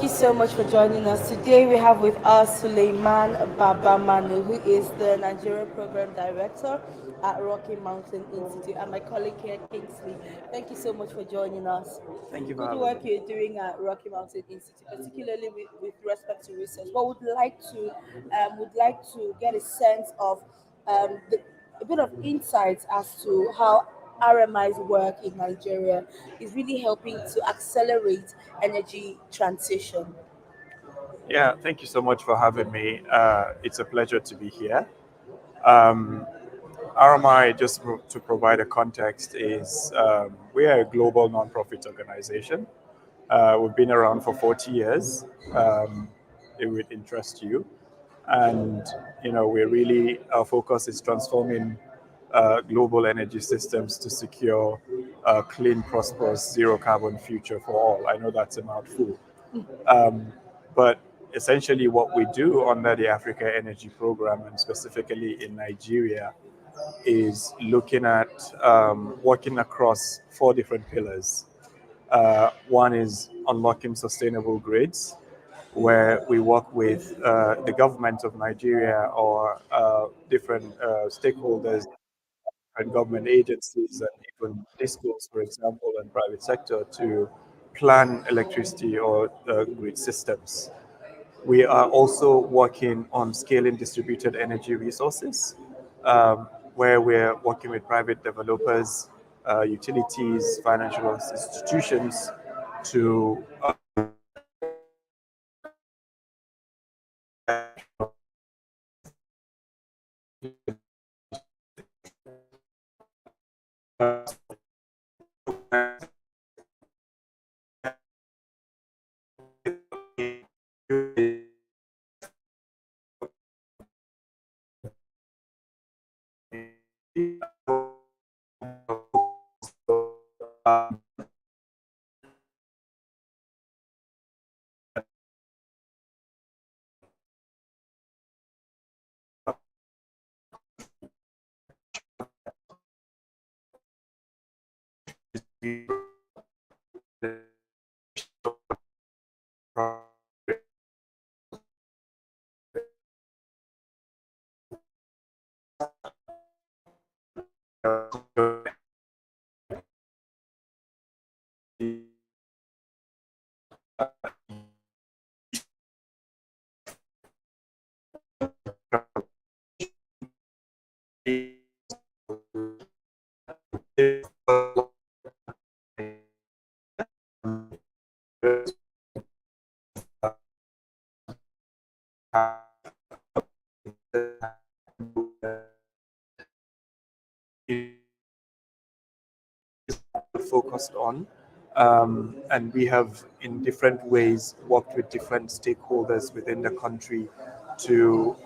Thank you so much for joining us. Today we have with us Suleiman Babamanu, who is the Nigerian Program Director at Rocky Mountain Institute, and my colleague here, Kingsley. Thank you so much for joining us. Thank you for Good having work me. you're doing at Rocky Mountain Institute, particularly with respect to research. But would like to get a sense of a bit of insights as to how RMI's work in Nigeria is really helping to accelerate energy transition. Yeah, thank you so much for having me. It's a pleasure to be here. Um, RMI, just to provide a context, is we are a global nonprofit organization. We've been around for 40 years. Um, it would interest you. And, we're really, our focus is transforming global energy systems to secure a clean, prosperous, zero carbon future for all. I know that's a mouthful. But essentially, what we do under the Africa Energy Program, and specifically in Nigeria, is looking at working across four different pillars. One is unlocking sustainable grids, where we work with the government of Nigeria or different stakeholders and government agencies and even discos, for example, and private sector to plan electricity or grid systems. We are also working on scaling distributed energy resources, where we're working with private developers, utilities, financial institutions to focused on. And we have, in different ways, worked with different stakeholders within the country to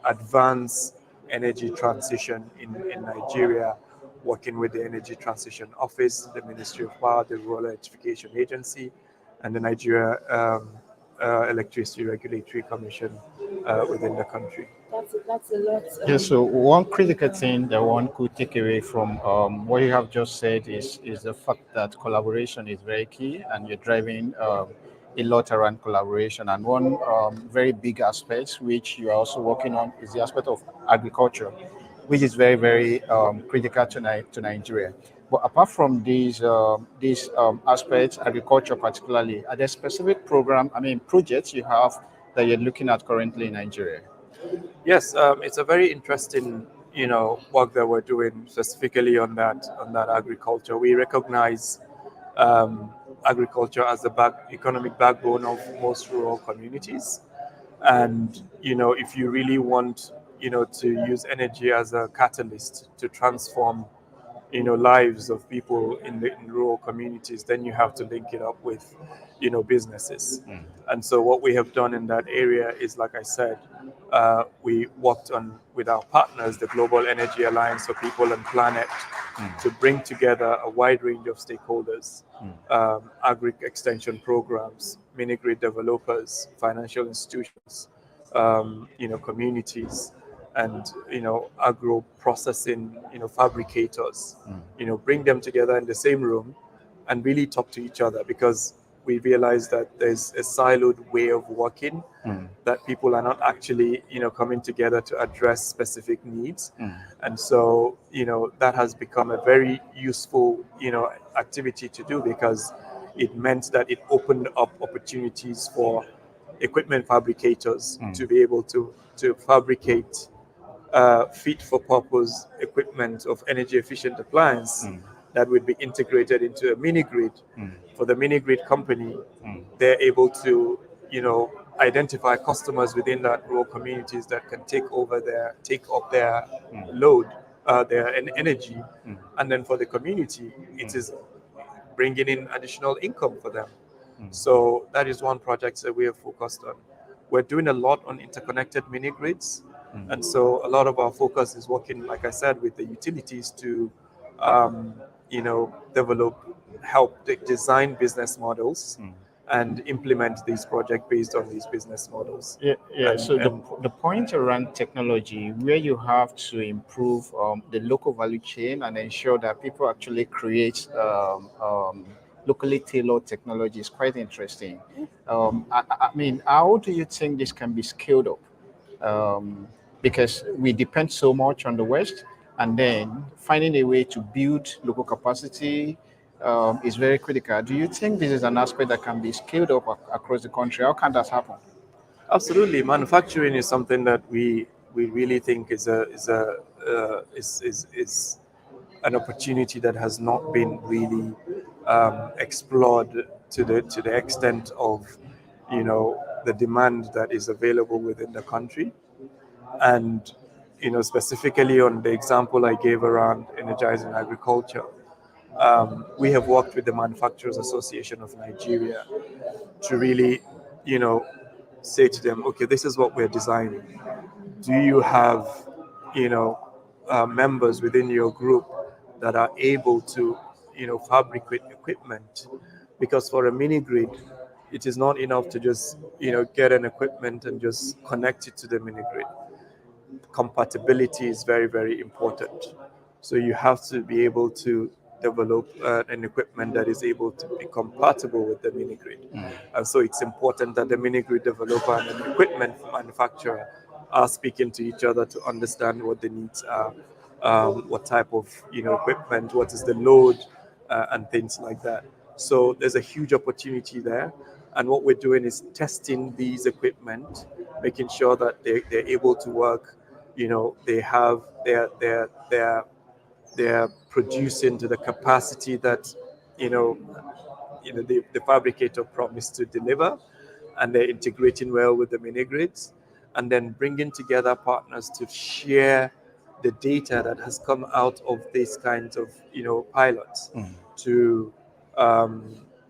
advance energy transition in Nigeria, working with the Energy Transition Office, the Ministry of Power, the Rural Electrification Agency, and the Nigeria Electricity Regulatory Commission within the country. That's a lot. Yeah, so one critical thing that one could take away from what you have just said is the fact that collaboration is very key, and you're driving a lot around collaboration. And one very big aspect which you are also working on is the aspect of agriculture, which is very very critical to Nigeria. But apart from these aspects, agriculture particularly, are there specific projects you have that you're looking at currently in Nigeria? Yes, it's a very interesting, work that we're doing specifically on that agriculture. We recognize agriculture as the economic backbone of most rural communities, and if you really want, to use energy as a catalyst to transform lives of people in rural communities, then you have to link it up with businesses. And so what we have done in that area is, like I said, we worked on with our partners, the Global Energy Alliance for People and Planet, to bring together a wide range of stakeholders, agri extension programs, mini grid developers, financial institutions, communities, and agro processing, fabricators, bring them together in the same room and really talk to each other, because we realize that there's a siloed way of working, that people are not actually, coming together to address specific needs. And so, that has become a very useful, activity to do, because it meant that it opened up opportunities for equipment fabricators to be able to fabricate fit for purpose equipment of energy efficient appliance that would be integrated into a mini grid. For the mini grid company, they're able to, identify customers within that rural communities that can take up their load, their energy, and then for the community, it is bringing in additional income for them. So that is one project that we have focused on. We're doing a lot on interconnected mini grids, and so a lot of our focus is working, like I said, with the utilities to, develop, help design business models and implement these projects based on these business models. Yeah, yeah. And, So and the point around technology, where you have to improve the local value chain and ensure that people actually create locally tailored technology is quite interesting. I mean, how do you think this can be scaled up? Um, because we depend so much on the West, and then finding a way to build local capacity is very critical. Do you think this is an aspect that can be scaled up across the country? How can that happen? Absolutely, manufacturing is something that we really think is an opportunity that has not been really explored to the extent of, the demand that is available within the country. And, specifically on the example I gave around energizing agriculture, we have worked with the Manufacturers Association of Nigeria to really, you know, say to them, okay, this is what we're designing. Do you have, members within your group that are able to, fabricate equipment? Because for a mini grid, it is not enough to just, get an equipment and just connect it to the mini grid. Compatibility is very, very important. So you have to be able to develop an equipment that is able to be compatible with the mini grid. And so it's important that the mini grid developer and the equipment manufacturer are speaking to each other to understand what the needs are, what type of, equipment, what is the load, and things like that. So there's a huge opportunity there. And what we're doing is testing these equipment, making sure that they're able to work. They have they're producing to the capacity that you know the fabricator promised to deliver, and they're integrating well with the mini grids, and then bringing together partners to share the data that has come out of these kinds of pilots to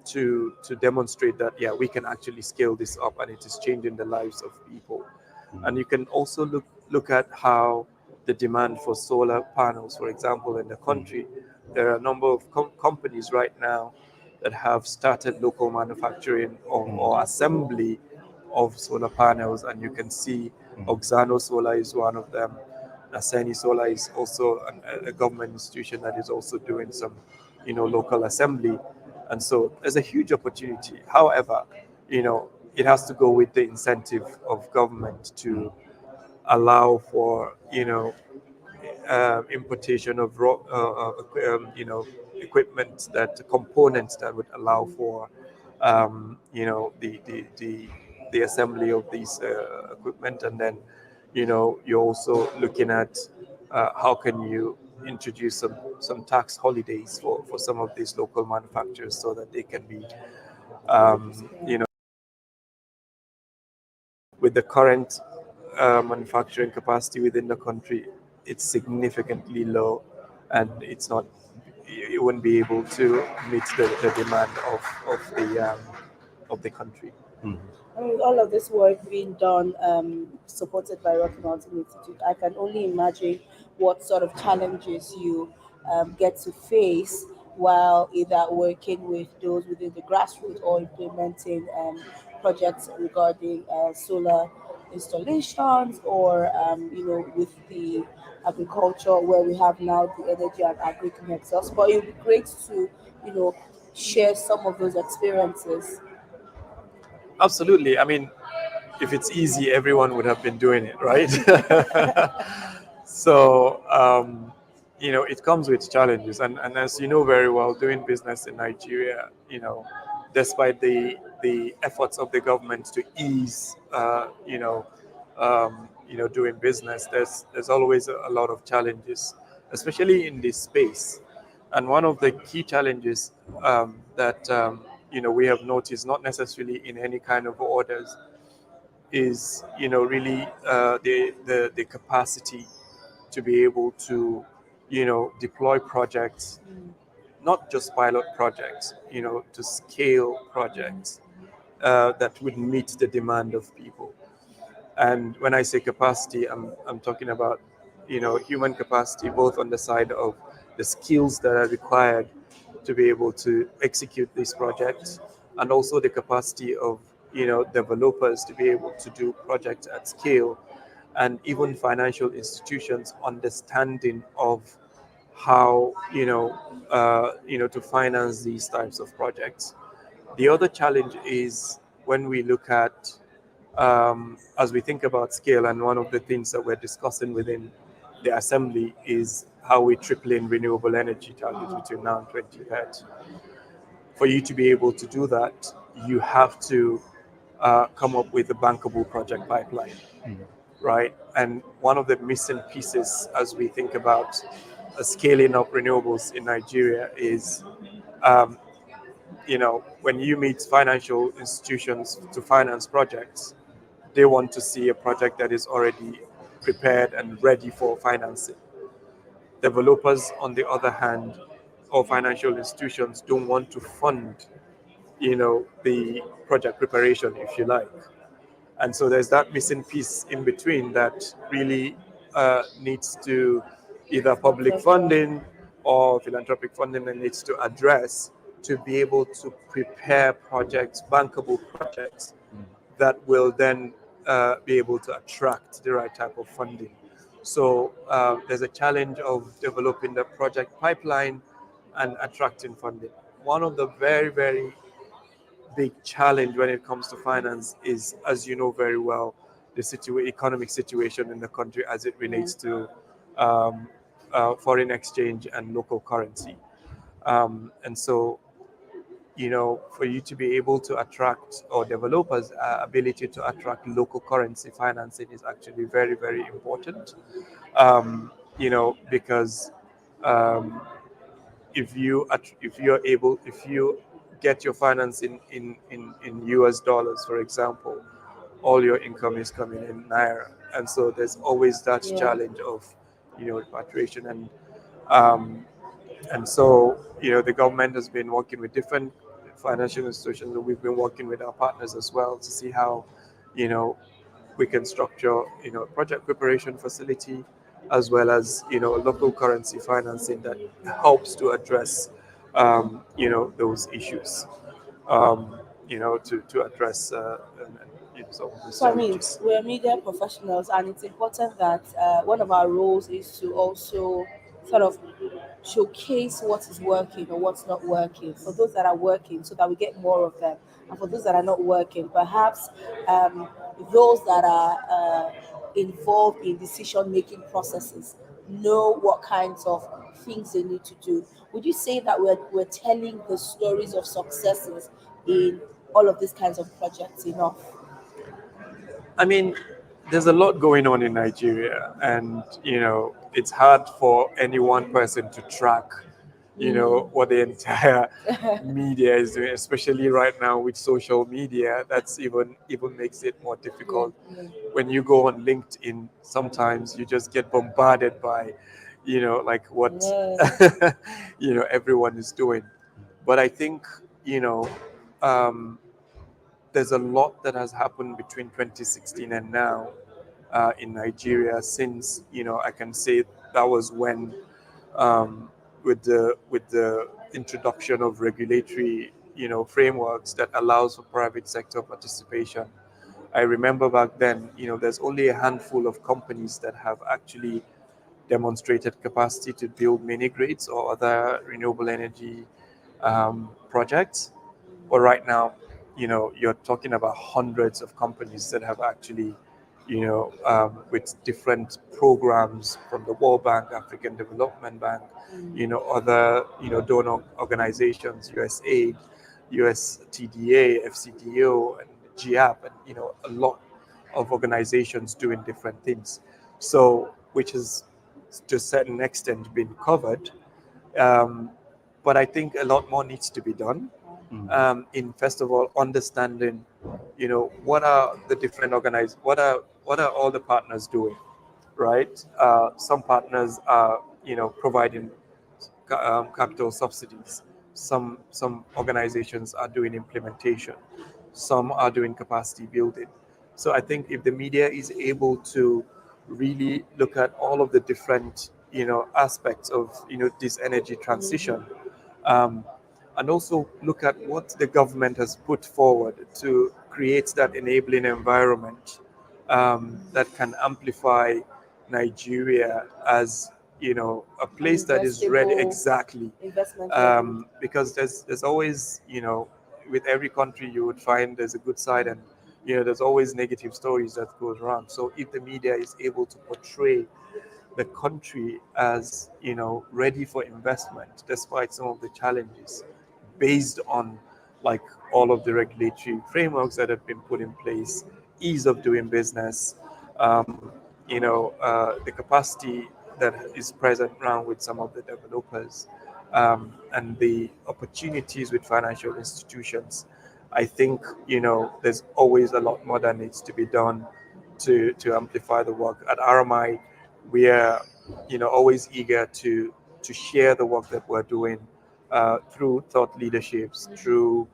to demonstrate that, yeah, we can actually scale this up and it is changing the lives of people. And you can also look at how the demand for solar panels, for example, in the country, there are a number of companies right now that have started local manufacturing or assembly of solar panels, and you can see Oxano Solar is one of them. Naseni Solar is also a government institution that is also doing some, local assembly, and so there's a huge opportunity. However, it has to go with the incentive of government to allow for, importation of raw, equipment, that components that would allow for, the assembly of these equipment, and then, you're also looking at how can you introduce some tax holidays for some of these local manufacturers so that they can be, you know, with the current manufacturing capacity within the country, it's significantly low, and it's not. You wouldn't be able to meet the demand of the country. And with all of this work being done, supported by Rocky Mountain Institute, I can only imagine what sort of challenges you get to face while either working with those within the grassroots or implementing projects regarding solar installations, or with the agriculture, where we have now the energy and agric nexus. But it would be great to, you know share some of those experiences? Absolutely. I mean, if it's easy, everyone would have been doing it, right? So, it comes with challenges. And as you know very well, doing business in Nigeria, despite the efforts of the government to ease, doing business, there's always a lot of challenges, especially in this space. And one of the key challenges that we have noticed, not necessarily in any kind of orders, is really the capacity to be able to deploy projects, not just pilot projects, to scale projects that would meet the demand of people. And when I say capacity, I'm talking about human capacity, both on the side of the skills that are required to be able to execute these projects, and also the capacity of developers to be able to do projects at scale, and even financial institutions understanding of how to finance these types of projects. The other challenge is when we look at as we think about scale, and one of the things that we're discussing within the assembly is how we triple in renewable energy targets between now and 2030. For you to be able to do that, you have to come up with a bankable project pipeline, right? And one of the missing pieces as we think about scaling up renewables in Nigeria is, um, when you meet financial institutions to finance projects, they want to see a project that is already prepared and ready for financing. Developers, on the other hand, or financial institutions don't want to fund, the project preparation, if you like. And so there's that missing piece in between that really needs to either public funding or philanthropic funding that needs to address to be able to prepare projects, bankable projects that will then be able to attract the right type of funding. So there's a challenge of developing the project pipeline and attracting funding. One of the very, very big challenge when it comes to finance is, as you know very well, the economic situation in the country as it relates to um, foreign exchange and local currency. And so, for you to be able to attract, or developers' ability to attract local currency financing is actually very, very important. Because um, if you get your finance in US dollars, for example, all your income is coming in naira, and so there's always that challenge of repatriation. Um, and so, the government has been working with different financial institutions, and we've been working with our partners as well to see how, you know, we can structure, project preparation facility, as well as, local currency financing that helps to address, those issues, to address some of these So I mean, challenges. we're media professionals, and it's important that one of our roles is to also sort of showcase what is working or what's not working for those that are working, so that we get more of them, and for those that are not working, perhaps um, those that are involved in decision making processes know what kinds of things they need to do. Would you say that we're telling the stories of successes in all of these kinds of projects enough? I mean, there's a lot going on in Nigeria, and it's hard for any one person to track, what the entire media is doing, especially right now with social media. That's even makes it more difficult. Yeah. When you go on LinkedIn, sometimes you just get bombarded by, like what Yeah. everyone is doing. But I think you know. Um, there's a lot that has happened between 2016 and now in Nigeria. Since I can say that was when, um, with the introduction of regulatory frameworks that allows for private sector participation. I remember back then, there's only a handful of companies that have actually demonstrated capacity to build mini grids or other renewable energy projects. But right now, you're talking about hundreds of companies that have actually, with different programs from the World Bank, African Development Bank, other, donor organizations, USAID, USTDA, FCDO, and GAP, and, a lot of organizations doing different things. So, which has to a certain extent been covered. Um, but I think a lot more needs to be done in, first of all, understanding, what are the different what are all the partners doing, right? Some partners are, providing capital subsidies. Some organizations are doing implementation. Some are doing capacity building. So I think if the media is able to really look at all of the different, aspects of, this energy transition, um, and also look at what the government has put forward to create that enabling environment, that can amplify Nigeria as, a place that is ready, exactly, investment because there's always, with every country you would find there's a good side, and, there's always negative stories that goes around. So if the media is able to portray the country as, ready for investment despite some of the challenges, based on, like, all of the regulatory frameworks that have been put in place, ease of doing business, the capacity that is present around with some of the developers, and the opportunities with financial institutions. I think, there's always a lot more that needs to be done to amplify the work. At RMI, we are, always eager to share the work that we're doing, through thought leaderships, through,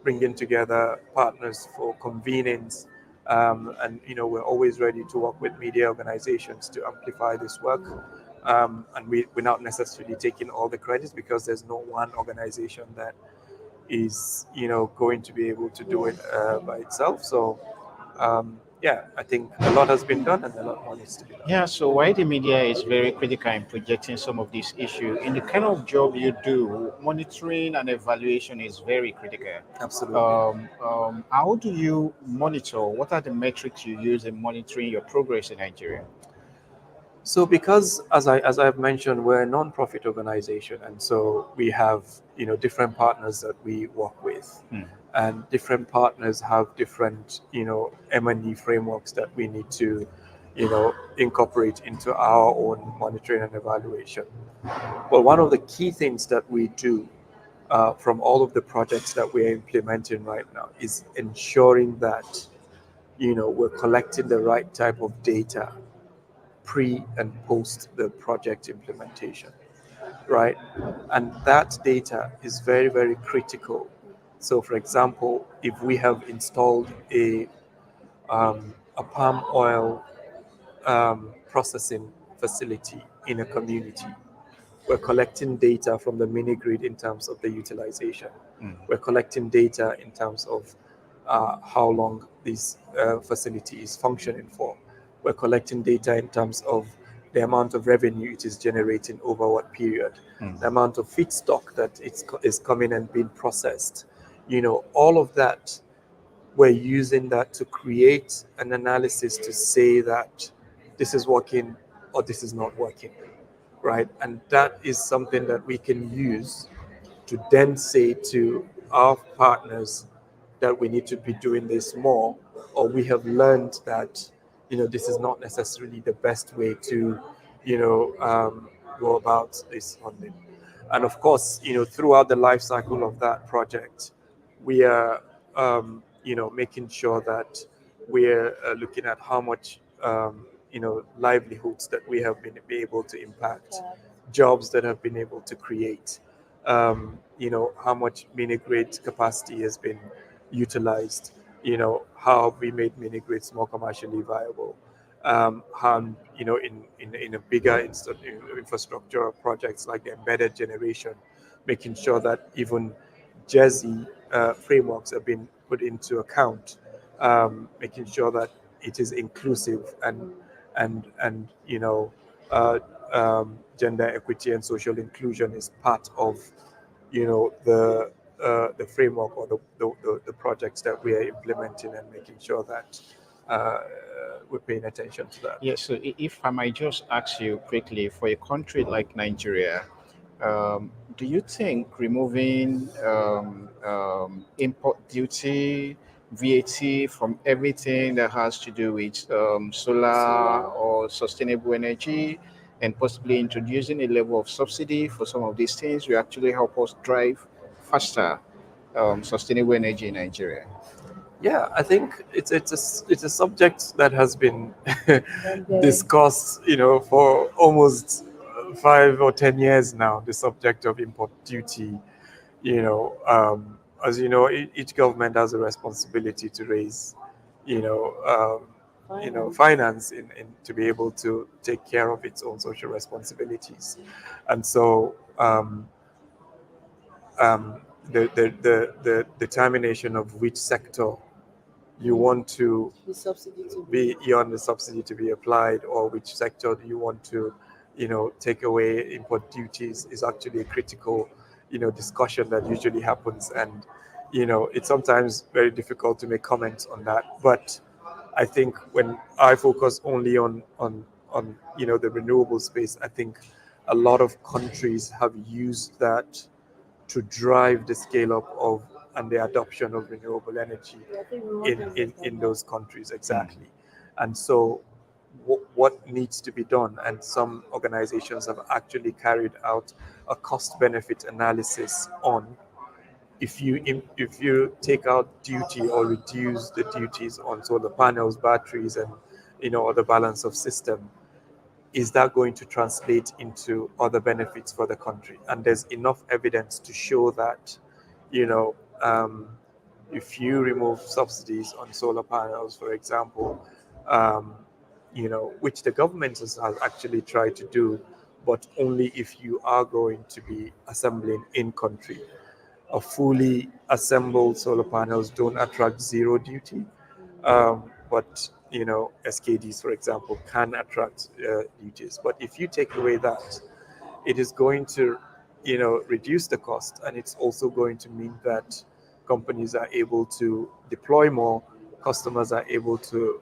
bringing together partners for convenings, and, we're always ready to work with media organizations to amplify this work. And we're not necessarily taking all the credits, because there's no one organization that is, going to be able to do it by itself. So, yeah, I think a lot has been done and a lot more needs to be done. Yeah, so why the media is very critical in projecting some of these issues. In the kind of job you do, monitoring and evaluation is very critical. Absolutely. How do you monitor? What are the metrics you use in monitoring your progress in Nigeria? So, because as I've mentioned, we're a non-profit organization, and so we have, different partners that we work with, and different partners have different, M&E frameworks that we need to, incorporate into our own monitoring and evaluation. Well, one of the key things that we do, from all of the projects that we're implementing right now, is ensuring that, we're collecting the right type of data pre and post the project implementation, right? And that data is very, very critical. So, for example, if we have installed a palm oil, processing facility in a community, we're collecting data from the mini grid in terms of the utilization. We're collecting data in terms of, how long this, facility is functioning for. We're collecting data in terms of the amount of revenue it is generating over what period, the amount of feedstock that is coming and being processed. All of that, we're using that to create an analysis to say that this is working or this is not working, right? And that is something that we can use to then say to our partners that we need to be doing this more, or we have learned that, this is not necessarily the best way to, go about this funding. And of course, throughout the life cycle of that project, we are, making sure that we're, looking at how much, livelihoods that we have been able to impact, jobs that have been able to create, how much mini grid capacity has been utilized, how have we made mini grids more commercially viable, how, in a bigger infrastructure projects like the embedded generation, making sure that even Jersey, frameworks have been put into account, making sure that it is inclusive and uh, gender equity and social inclusion is part of the framework or the projects that we are implementing and making sure that uh, we're paying attention to that. Yes, so if I might just ask you quickly, for a country like Nigeria, do you think removing import duty, VAT from everything that has to do with solar Solar. or sustainable energy, and possibly introducing a level of subsidy for some of these things will actually help us drive faster sustainable energy in Nigeria? Yeah, I think it's a subject that has been Ongoing. discussed, for almost 5 or 10 years now. The subject of import duty, as you know, each government has a responsibility to raise, Finance. finance in to be able to take care of its own social responsibilities, and so. The determination of which sector you want to The subsidy to be on the subsidy to be applied, or which sector do you want to, take away import duties, is actually a critical, discussion that usually happens, and it's sometimes very difficult to make comments on that. But I think when I focus only on the renewable space, I think a lot of countries have used that to drive the scale up of and the adoption of renewable energy I think we want in them in, to in those countries, exactly. And so what needs to be done, and some organizations have actually carried out a cost benefit analysis on, if you take out duty or reduce the duties on solar panels, batteries, and other balance of system, is that going to translate into other benefits for the country? And there's enough evidence to show that, you know, um, if you remove subsidies on solar panels, for example, um, which the government has actually tried to do, but only if you are going to be assembling in country. A fully assembled solar panels don't attract zero duty, but SKDs, for example, can attract duties. But if you take away that, it is going to reduce the cost, and it's also going to mean that companies are able to deploy more, customers are able to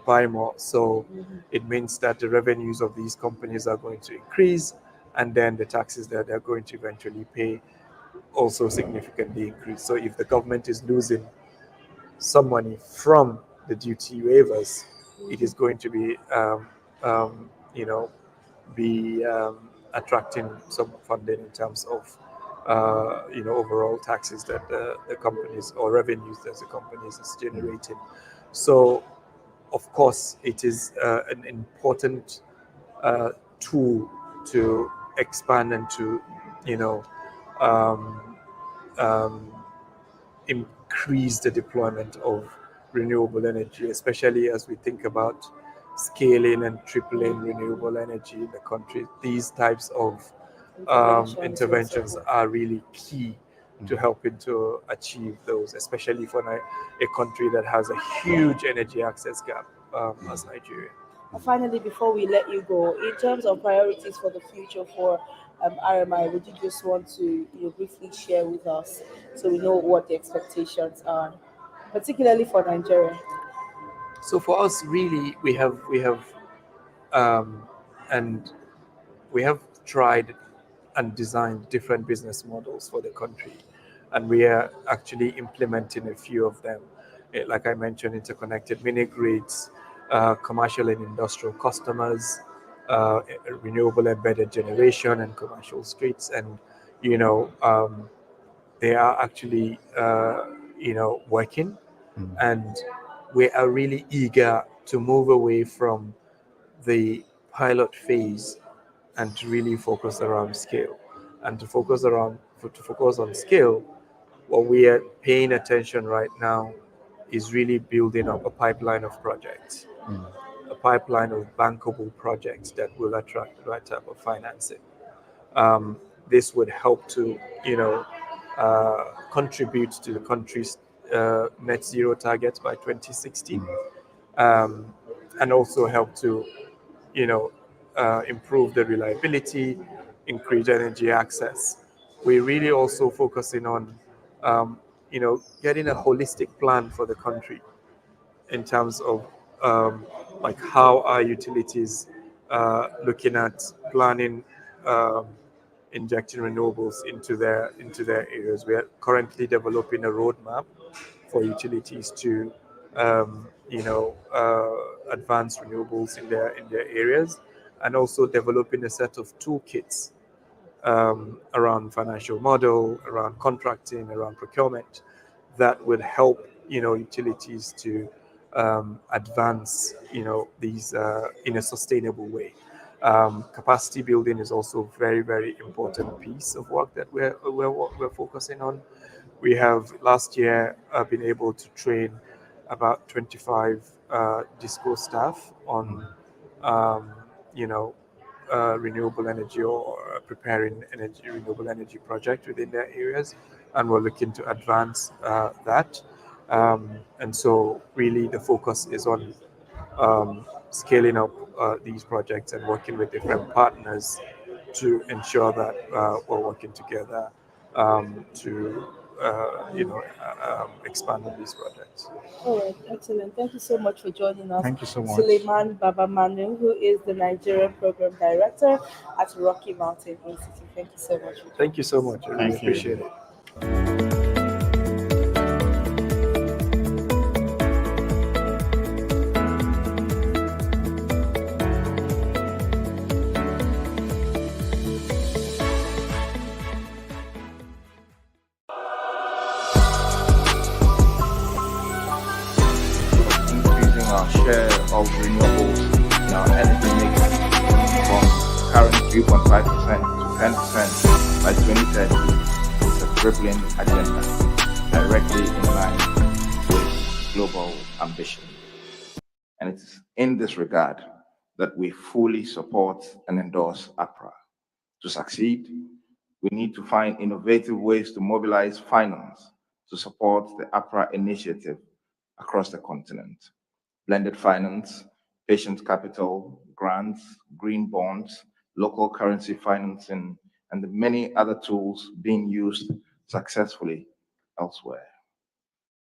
buy more. So it means that the revenues of these companies are going to increase, and then the taxes that they're going to eventually pay also significantly increase. So if the government is losing some money from the duty waivers, it is going to be, um, you know, be attracting some funding in terms of, overall taxes that the companies, or revenues that the companies is generating. So, of course, it is an important uh, tool to expand and to, you know, um, um, increase the deployment of renewable energy, especially as we think about scaling and tripling renewable energy in the country. These types of interventions are really key to helping to achieve those, especially for a country that has a huge energy access gap, as Nigeria. Finally, before we let you go, in terms of priorities for the future for RMI, would you just want to briefly share with us so we know what the expectations are, particularly for Nigeria? So for us, really, um, and we have tried and designed different business models for the country, and we are actually implementing a few of them. Like I mentioned, interconnected mini grids, commercial and industrial customers, renewable embedded generation, and commercial streets. And you know, they are actually working, and we are really eager to move away from the pilot phase and to really focus around scale. And to focus on scale, what we are paying attention right now is really building up a pipeline of projects, a pipeline of bankable projects that will attract the right type of financing. This would help to, contribute to the country's net zero targets by 2060, um, and also help to, you know, improve the reliability, increase energy access. we're really also focusing on, getting a holistic plan for the country in terms of like how our utilities looking at planning, um, injecting renewables into their areas. We are currently developing a roadmap for utilities to advance renewables in their areas, and also developing a set of toolkits around financial model, around contracting, around procurement, that would help utilities to advance these in a sustainable way. Capacity building is also a very, very important piece of work that we're focusing on. We have last year been able to train about 25 disco staff on um, you know renewable energy, or preparing renewable energy project within their areas, and we're looking to advance that. And so, really, the focus is on scaling up these projects and working with different partners to ensure that we're working together to expand on these projects. All right, excellent. Thank you so much for joining us, Thank you so much. Suleiman Babamanu, who is the Nigerian Program Director at Rocky Mountain Institute. Thank you so much for Thank you joining so us. much. I really Thank you. appreciate it. Increasing our share of renewables in our energy mix from current 3.5% to 10% by 2030 is a crippling agenda directly in line with global ambition. And it's in this regard that we fully support and endorse APRA. To succeed, we need to find innovative ways to mobilize finance to support the APRA initiative across the continent. Blended finance, patient capital, grants, green bonds, local currency financing, and the many other tools being used successfully elsewhere.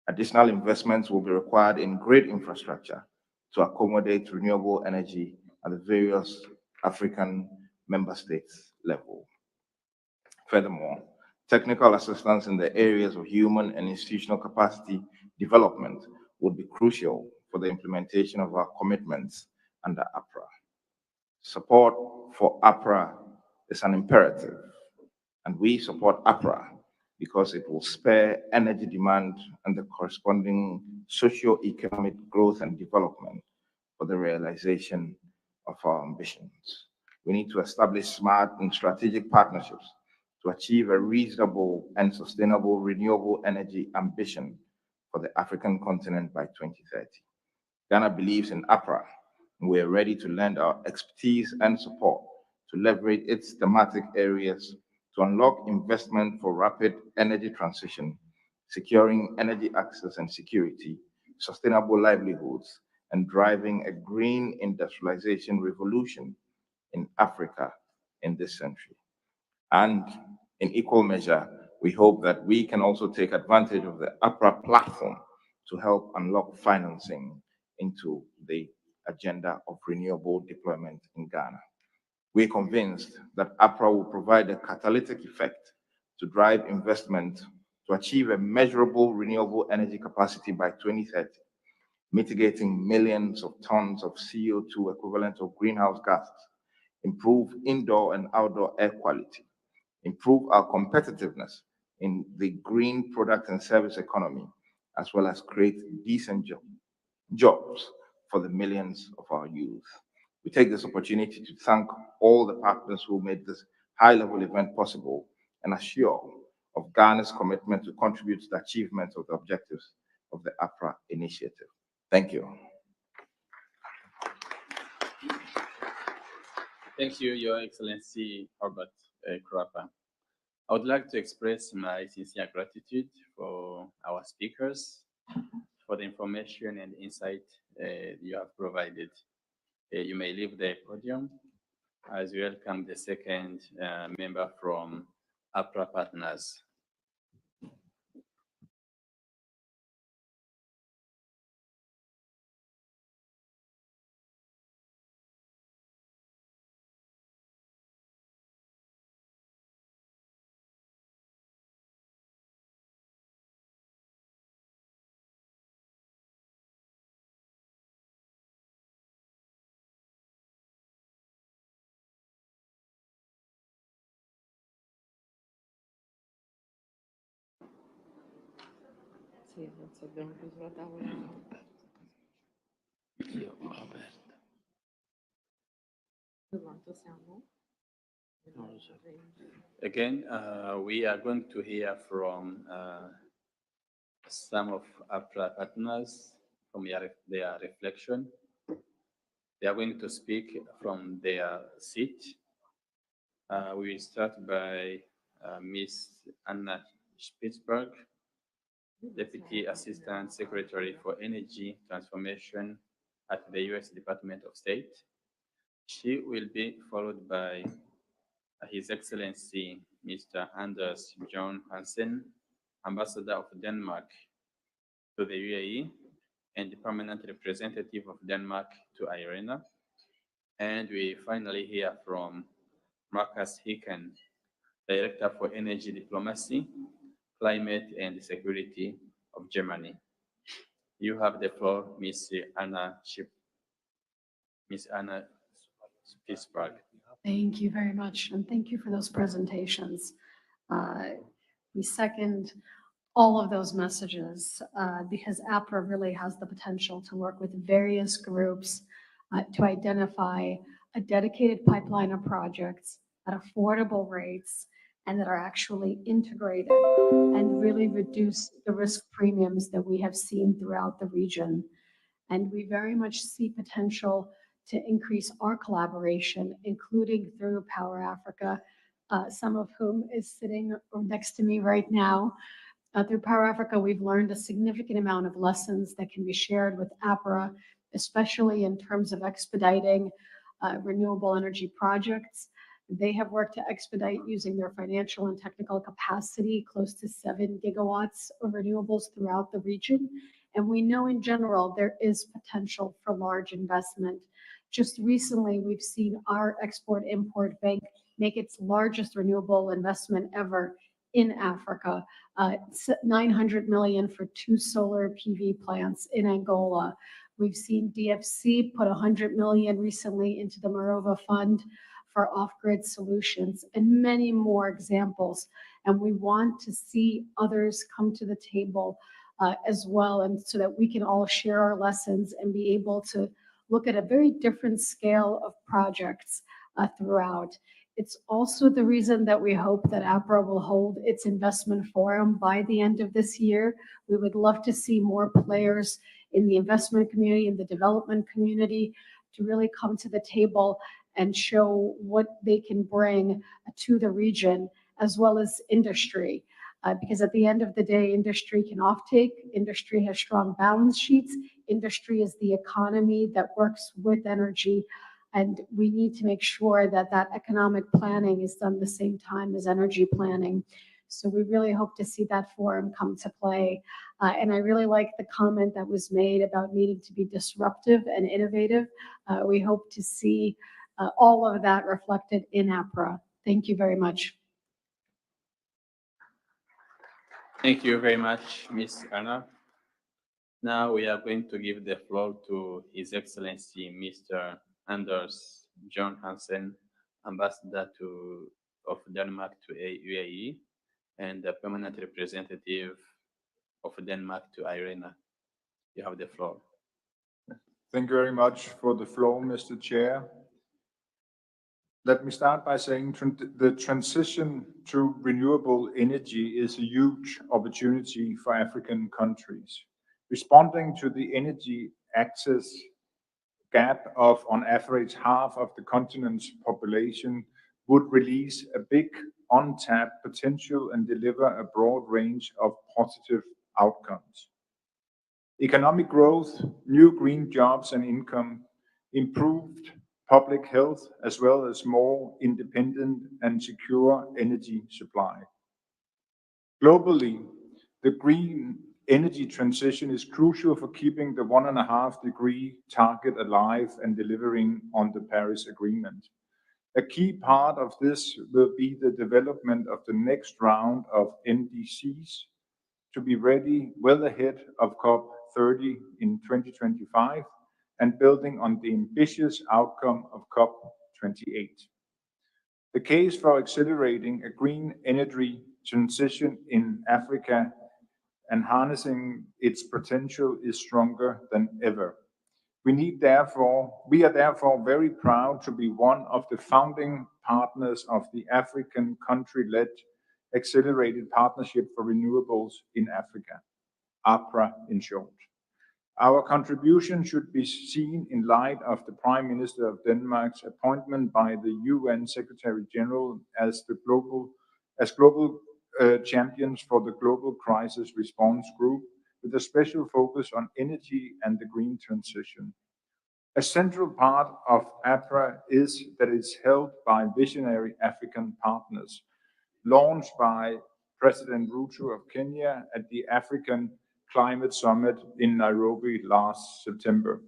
Additional investments will be required in grid infrastructure to accommodate renewable energy at the various African member states level. Furthermore, technical assistance in the areas of human and institutional capacity development would be crucial for the implementation of our commitments under APRA. Support for APRA is an imperative, and we support APRA because it will spare energy demand and the corresponding socio-economic growth and development for the realization of our ambitions. We need to establish smart and strategic partnerships to achieve a reasonable and sustainable renewable energy ambition for the African continent by 2030. Ghana believes in APRA, and we are ready to lend our expertise and support to leverage its thematic areas to unlock investment for rapid energy transition, securing energy access and security, sustainable livelihoods, and driving a green industrialization revolution in Africa in this century. And in equal measure, we hope that we can also take advantage of the APRA platform to help unlock financing into the agenda of renewable deployment in Ghana. We're convinced that APRA will provide a catalytic effect to drive investment to achieve a measurable renewable energy capacity by 2030, mitigating millions of tons of CO2 equivalent of greenhouse gases, improve indoor and outdoor air quality, improve our competitiveness in the green product and service economy, as well as create decent jobs for the millions of our youth. We take this opportunity to thank all the partners who made this high-level event possible and assure of Ghana's commitment to contribute to the achievement of the objectives of the APRA initiative. Thank you. Thank you, Your Excellency Herbert Krapa. I would like to express my sincere gratitude for our speakers, for the information and insight you have provided. You may leave the podium as we welcome the second member from APRA partners. Sì, non so, abbiamo chiuso la tavola. Io ho aperto. Quanto siamo? Non lo so. Again, we are going to hear from some of APRA partners from their reflection. They are going to speak from their seat. We will start by Ms. Anna Spitzberg, Deputy Assistant Secretary for Energy Transformation at the U.S. Department of State. She will be followed by His Excellency Mr. Anders John Hansen, Ambassador of Denmark to the UAE and the Permanent Representative of Denmark to IRENA. And we finally hear from Marcus Hicken, Director for Energy Diplomacy, Climate and Security of Germany. You have the floor, Ms. Anna Spitzberg. Thank you very much, and thank you for those presentations. We second all of those messages because APRA really has the potential to work with various groups to identify a dedicated pipeline of projects at affordable rates and that are actually integrated and really reduce the risk premiums that we have seen throughout the region. And we very much see potential to increase our collaboration, including through Power Africa, some of whom is sitting next to me right now. Through Power Africa, we've learned a significant amount of lessons that can be shared with APRA, especially in terms of expediting renewable energy projects. They have worked to expedite using their financial and technical capacity, close to 7 gigawatts of renewables throughout the region. And we know in general there is potential for large investment. Just recently, we've seen our Export-Import Bank make its largest renewable investment ever in Africa, 900 million for 2 solar PV plants in Angola. We've seen DFC put 100 million recently into the Morova Fund for off-grid solutions and many more examples. And we want to see others come to the table as well, and so that we can all share our lessons and be able to look at a very different scale of projects throughout. It's also the reason that we hope that APRA will hold its investment forum by the end of this year. We would love to see more players in the investment community, in the development community, to really come to the table and show what they can bring to the region, as well as industry. Because at the end of the day, industry can offtake, industry has strong balance sheets, industry is the economy that works with energy, and we need to make sure that that economic planning is done the same time as energy planning. So we really hope to see that forum come to play. And I really like the comment that was made about needing to be disruptive and innovative. We hope to see all of that reflected in APRA. Thank you very much. Thank you very much, Ms. Anna. Now we are going to give the floor to His Excellency Mr. Anders John Hansen, Ambassador of Denmark to UAE and the Permanent Representative of Denmark to IRENA. You have the floor. Thank you very much for the floor, Mr. Chair. Let me start by saying the transition to renewable energy is a huge opportunity for African countries. Responding to the energy access gap of, on average, half of the continent's population would release a big untapped potential and deliver a broad range of positive outcomes. Economic growth, new green jobs and income, improved public health, as well as more independent and secure energy supply. Globally, the green energy transition is crucial for keeping the 1.5-degree target alive and delivering on the Paris Agreement. A key part of this will be the development of the next round of NDCs to be ready well ahead of COP30 in 2025 and building on the ambitious outcome of COP28. The case for accelerating a green energy transition in Africa and harnessing its potential is stronger than ever. We are therefore very proud to be one of the founding partners of the African country-led Accelerated Partnership for Renewables in Africa, APRA in short. Our contribution should be seen in light of the Prime Minister of Denmark's appointment by the UN Secretary General as global champions for the Global Crisis Response Group, with a special focus on energy and the green transition. A central part of APRA is that it's held by visionary African partners, launched by President Ruto of Kenya at the African Climate Summit in Nairobi last September.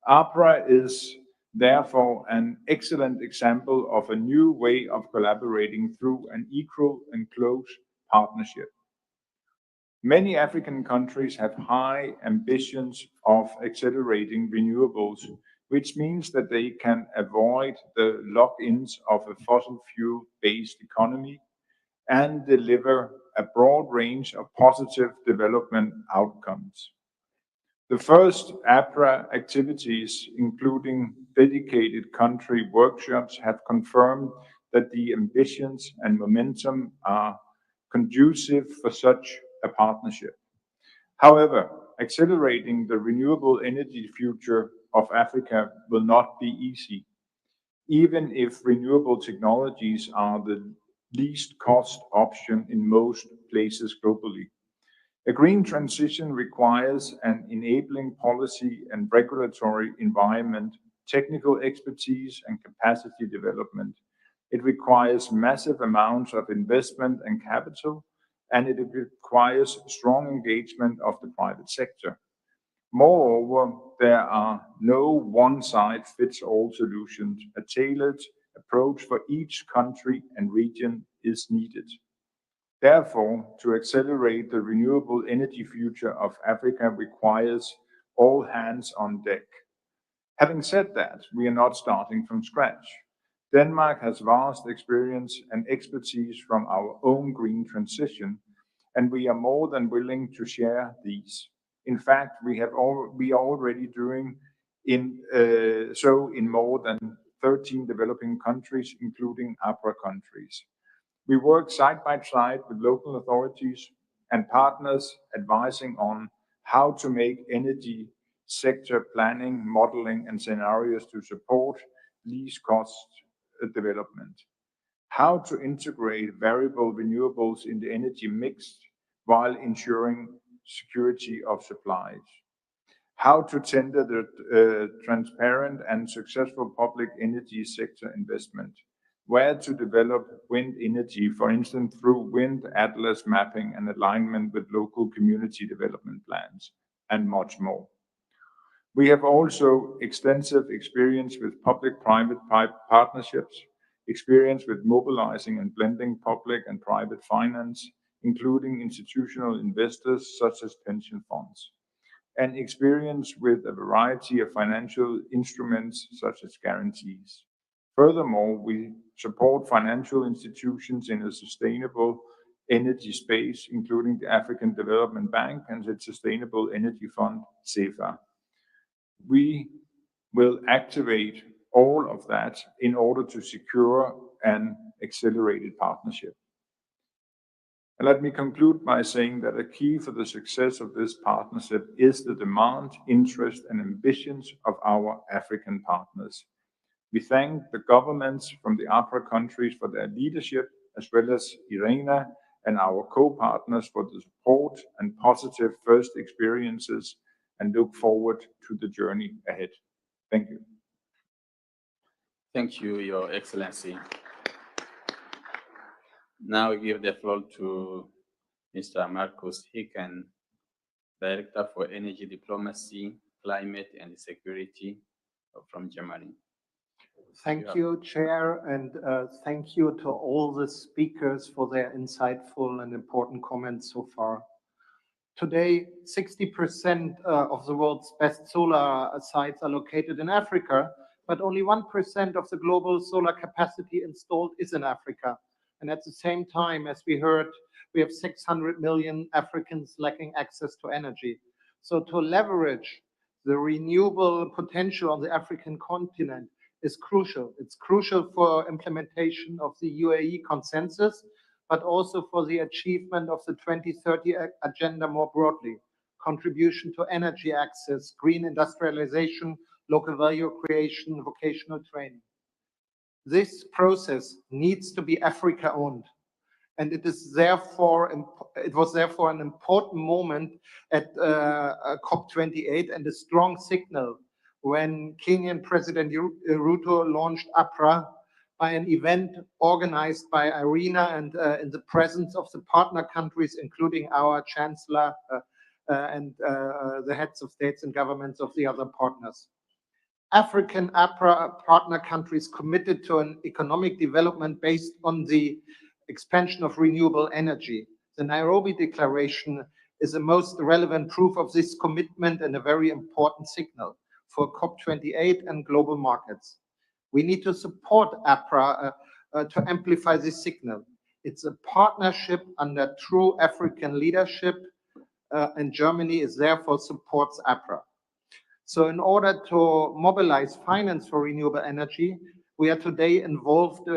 APRA is therefore an excellent example of a new way of collaborating through an equal and close partnership. Many African countries have high ambitions of accelerating renewables, which means that they can avoid the lock-ins of a fossil fuel-based economy and deliver a broad range of positive development outcomes. The first APRA activities, including dedicated country workshops, have confirmed that the ambitions and momentum are conducive for such a partnership. However, accelerating the renewable energy future of Africa will not be easy, even if renewable technologies are the least cost option in most places globally. A green transition requires an enabling policy and regulatory environment, technical expertise, and capacity development. It requires massive amounts of investment and capital, and it requires strong engagement of the private sector. Moreover, there are no one-size-fits-all solutions. A tailored approach for each country and region is needed. Therefore, to accelerate the renewable energy future of Africa requires all hands on deck. Having said that, we are not starting from scratch. Denmark has vast experience and expertise from our own green transition, and we are more than willing to share these. In fact, we are already doing so in more than 13 developing countries, including APRA countries. We work side by side with local authorities and partners, advising on how to make energy sector planning, modeling, and scenarios to support least cost development. How to integrate variable renewables in the energy mix while ensuring security of supplies. How to tender the transparent and successful public energy sector investment. Where to develop wind energy, for instance, through wind atlas mapping and alignment with local community development plans, and much more. We have also extensive experience with public-private partnerships, experience with mobilizing and blending public and private finance, including institutional investors such as pension funds, and experience with a variety of financial instruments such as guarantees. Furthermore, we support financial institutions in a sustainable energy space, including the African Development Bank and the Sustainable Energy Fund, CEFA. We will activate all of that in order to secure an accelerated partnership. And let me conclude by saying that a key for the success of this partnership is the demand, interest, and ambitions of our African partners. We thank the governments from the APRA countries for their leadership, as well as IRENA and our co-partners for the support and positive first experiences, and look forward to the journey ahead. Thank you. Thank you, Your Excellency. Now I give the floor to Mr. Marcus Hicken, Director for Energy Diplomacy, Climate and Security from Germany. Thank you, Chair, and thank you to all the speakers for their insightful and important comments so far. Today, 60% of the world's best solar sites are located in Africa, but only 1% of the global solar capacity installed is in Africa. And at the same time, as we heard, we have 600 million Africans lacking access to energy. So to leverage the renewable potential on the African continent is crucial. It's crucial for implementation of the UAE consensus, but also for the achievement of the 2030 agenda more broadly, contribution to energy access, green industrialization, local value creation, vocational training. This process needs to be Africa-owned, and it was therefore an important moment at COP28 and a strong signal when Kenyan President Ruto launched APRA by an event organized by IRENA and in the presence of the partner countries, including our Chancellor and the heads of states and governments of the other partners. African APRA partner countries committed to an economic development based on the expansion of renewable energy. The Nairobi Declaration is the most relevant proof of this commitment and a very important signal for COP28 and global markets. We need to support APRA to amplify this signal. It's a partnership under true African leadership, and Germany therefore supports APRA. So in order to mobilize finance for renewable energy, we are today involved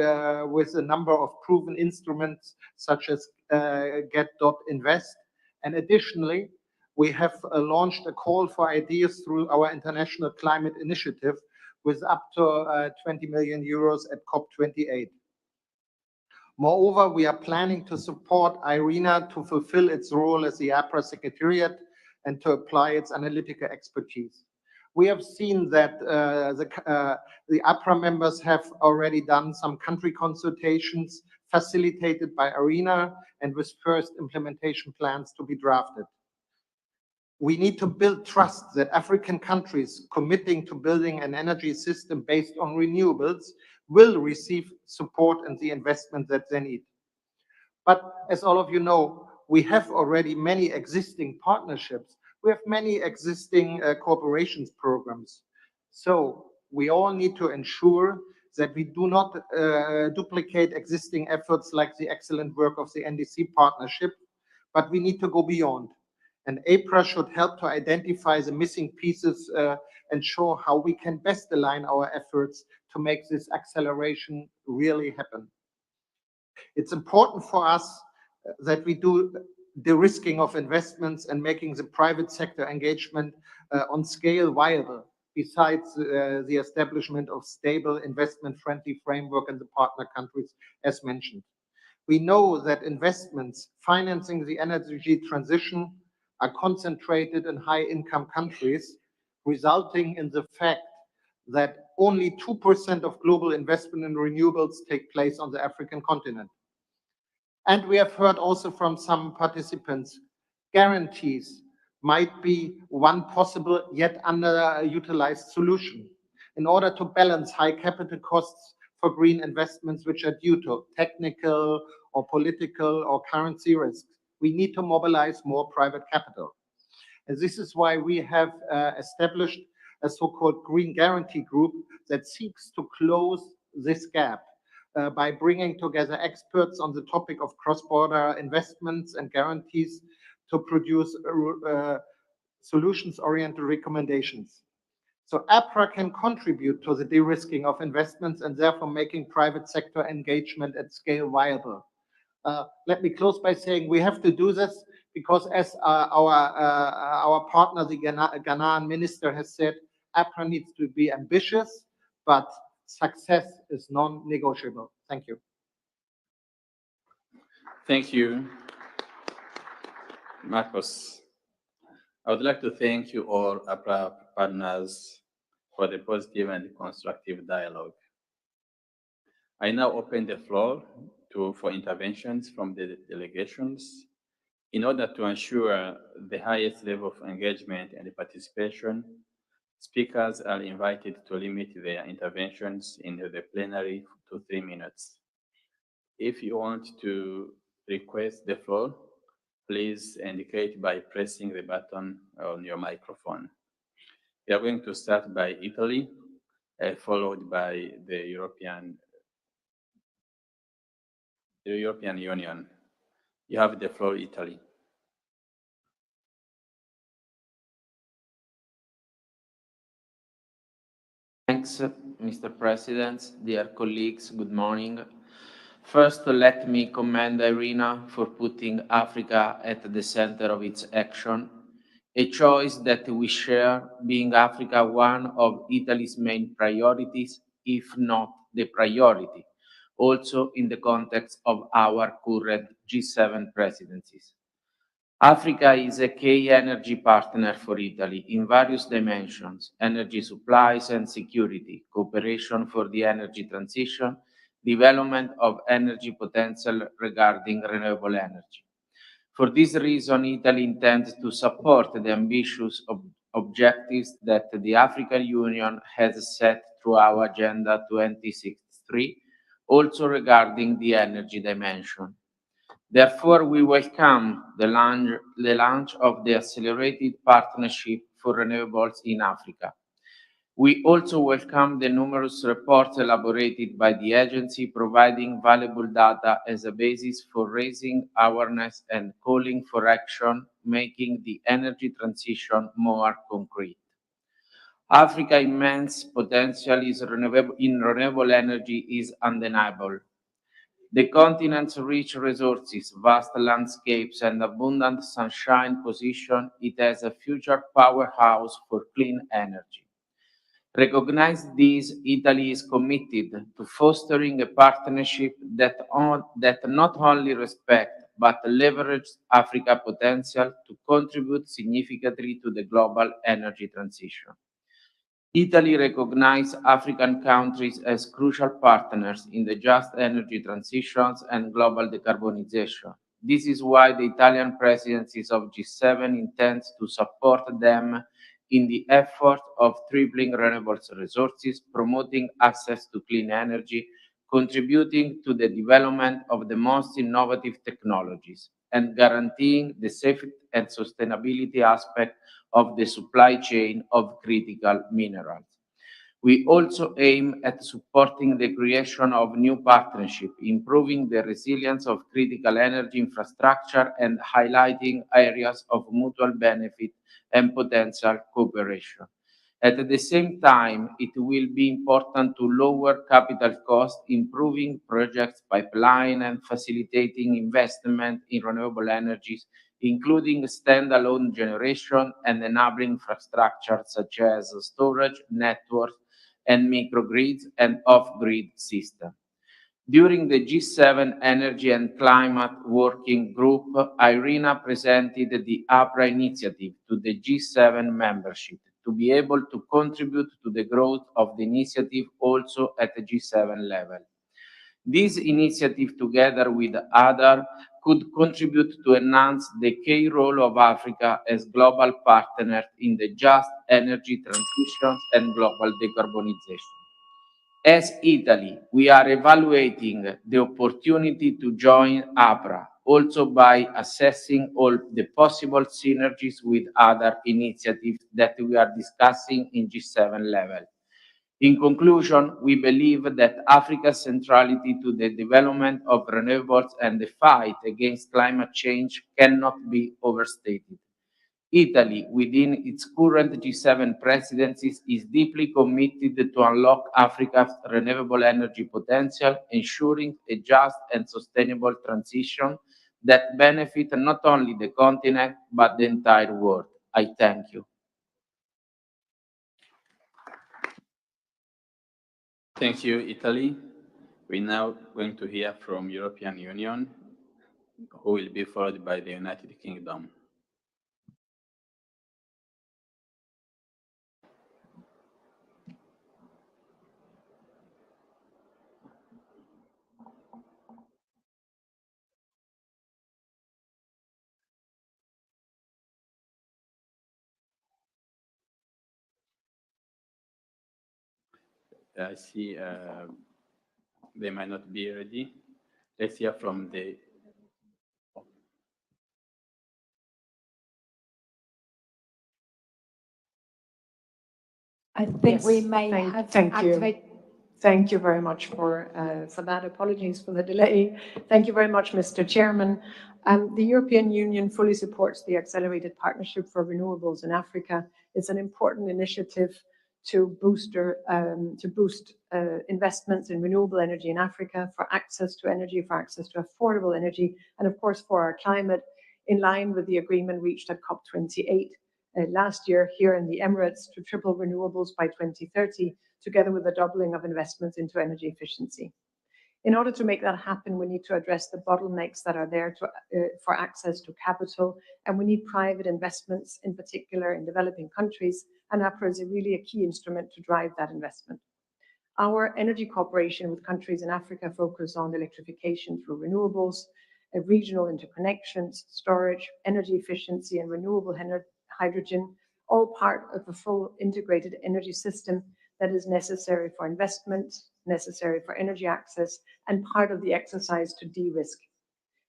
with a number of proven instruments such as Get.Invest. And additionally, we have launched a call for ideas through our International Climate Initiative with up to 20 million euros at COP28. Moreover, we are planning to support IRENA to fulfill its role as the APRA Secretariat and to apply its analytical expertise. We have seen that the APRA members have already done some country consultations facilitated by IRENA and with first implementation plans to be drafted. We need to build trust that African countries committing to building an energy system based on renewables will receive support and the investment that they need. But as all of you know, we have already many existing partnerships. We have many existing cooperations programs. So we all need to ensure that we do not duplicate existing efforts like the excellent work of the NDC partnership, but we need to go beyond. And APRA should help to identify the missing pieces and show how we can best align our efforts to make this acceleration really happen. It's important for us that we do de-risking of investments and making the private sector engagement on scale viable, besides the establishment of stable investment-friendly framework in the partner countries, as mentioned. We know that investments financing the energy transition are concentrated in high-income countries, resulting in the fact that only 2% of global investment in renewables take place on the African continent. And we have heard also from some participants, guarantees might be one possible yet underutilized solution in order to balance high capital costs for green investments which are due to technical or political or currency risks. We need to mobilize more private capital. And this is why we have established a so-called Green Guarantee Group that seeks to close this gap by bringing together experts on the topic of cross-border investments and guarantees to produce solutions-oriented recommendations. So APRA can contribute to the de-risking of investments and therefore making private sector engagement at scale viable. Let me close by saying we have to do this because as our partner, the Ghanaian minister has said, APRA needs to be ambitious, but success is non-negotiable. Thank you. Thank you, Marcos. I would like to thank you all APRA partners for the positive and constructive dialogue. I now open the floor for interventions from the delegations. In order to ensure the highest level of engagement and participation, speakers are invited to limit their interventions in the plenary to 3 minutes. If you want to request the floor, please indicate by pressing the button on your microphone. We are going to start by Italy, followed by the European Union. You have the floor, Italy. Thanks, Mr. President. Dear colleagues, good morning. First, let me commend IRENA for putting Africa at the center of its action, a choice that we share, being Africa one of Italy's main priorities, if not the priority, also in the context of our current G7 presidencies. Africa is a key energy partner for Italy in various dimensions: energy supplies and security, cooperation for the energy transition, development of energy potential regarding renewable energy. For this reason, Italy intends to support the ambitious objectives that the African Union has set through our Agenda 2063, also regarding the energy dimension. Therefore, we welcome the launch of the Accelerated Partnership for Renewables in Africa. We also welcome the numerous reports elaborated by the agency, providing valuable data as a basis for raising awareness and calling for action, making the energy transition more concrete. Africa's immense potential in renewable energy is undeniable. The continent's rich resources, vast landscapes, and abundant sunshine position it as a future powerhouse for clean energy. Recognize this, Italy is committed to fostering a partnership that not only respects but leverages Africa's potential to contribute significantly to the global energy transition. Italy recognizes African countries as crucial partners in the just energy transitions and global decarbonization. This is why the Italian presidency of G7 intends to support them in the effort of tripling renewable resources, promoting access to clean energy, contributing to the development of the most innovative technologies, and guaranteeing the safety and sustainability aspect of the supply chain of critical minerals. We also aim at supporting the creation of new partnerships, improving the resilience of critical energy infrastructure, and highlighting areas of mutual benefit and potential cooperation. At the same time, it will be important to lower capital costs, improving projects pipeline, and facilitating investment in renewable energies, including standalone generation and enabling infrastructure such as storage, networks, and microgrids and off-grid systems. During the G7 Energy and Climate Working Group, IRENA presented the APRA initiative to the G7 membership to be able to contribute to the growth of the initiative also at the G7 level. This initiative, together with others, could contribute to enhance the key role of Africa as global partner in the just energy transitions and global decarbonization. As Italy, we are evaluating the opportunity to join APRA, also by assessing all the possible synergies with other initiatives that we are discussing in G7 level. In conclusion, we believe that Africa's centrality to the development of renewables and the fight against climate change cannot be overstated. Italy, within its current G7 presidencies, is deeply committed to unlock Africa's renewable energy potential, ensuring a just and sustainable transition that benefits not only the continent but the entire world. I thank you. Thank you, Italy. We're now going to hear from European Union, who will be followed by the United Kingdom. I see they might not be ready. Let's hear from the. I think we Yes, may have to thank you. activate. Thank you very much for that. Apologies for the delay. Thank you very much, Mr. Chairman. The European Union fully supports the Accelerated Partnership for Renewables in Africa. It's an important initiative to boost investments in renewable energy in Africa, for access to energy, for access to affordable energy, and of course for our climate, in line with the agreement reached at COP28 last year here in the Emirates to triple renewables by 2030, together with a doubling of investments into energy efficiency. In order to make that happen, we need to address the bottlenecks that are there for access to capital, and we need private investments, in particular in developing countries, and APRA is really a key instrument to drive that investment. Our energy cooperation with countries in Africa focus on electrification through renewables, regional interconnections, storage, energy efficiency, and renewable hydrogen, all part of a full integrated energy system that is necessary for investment, necessary for energy access, and part of the exercise to de-risk.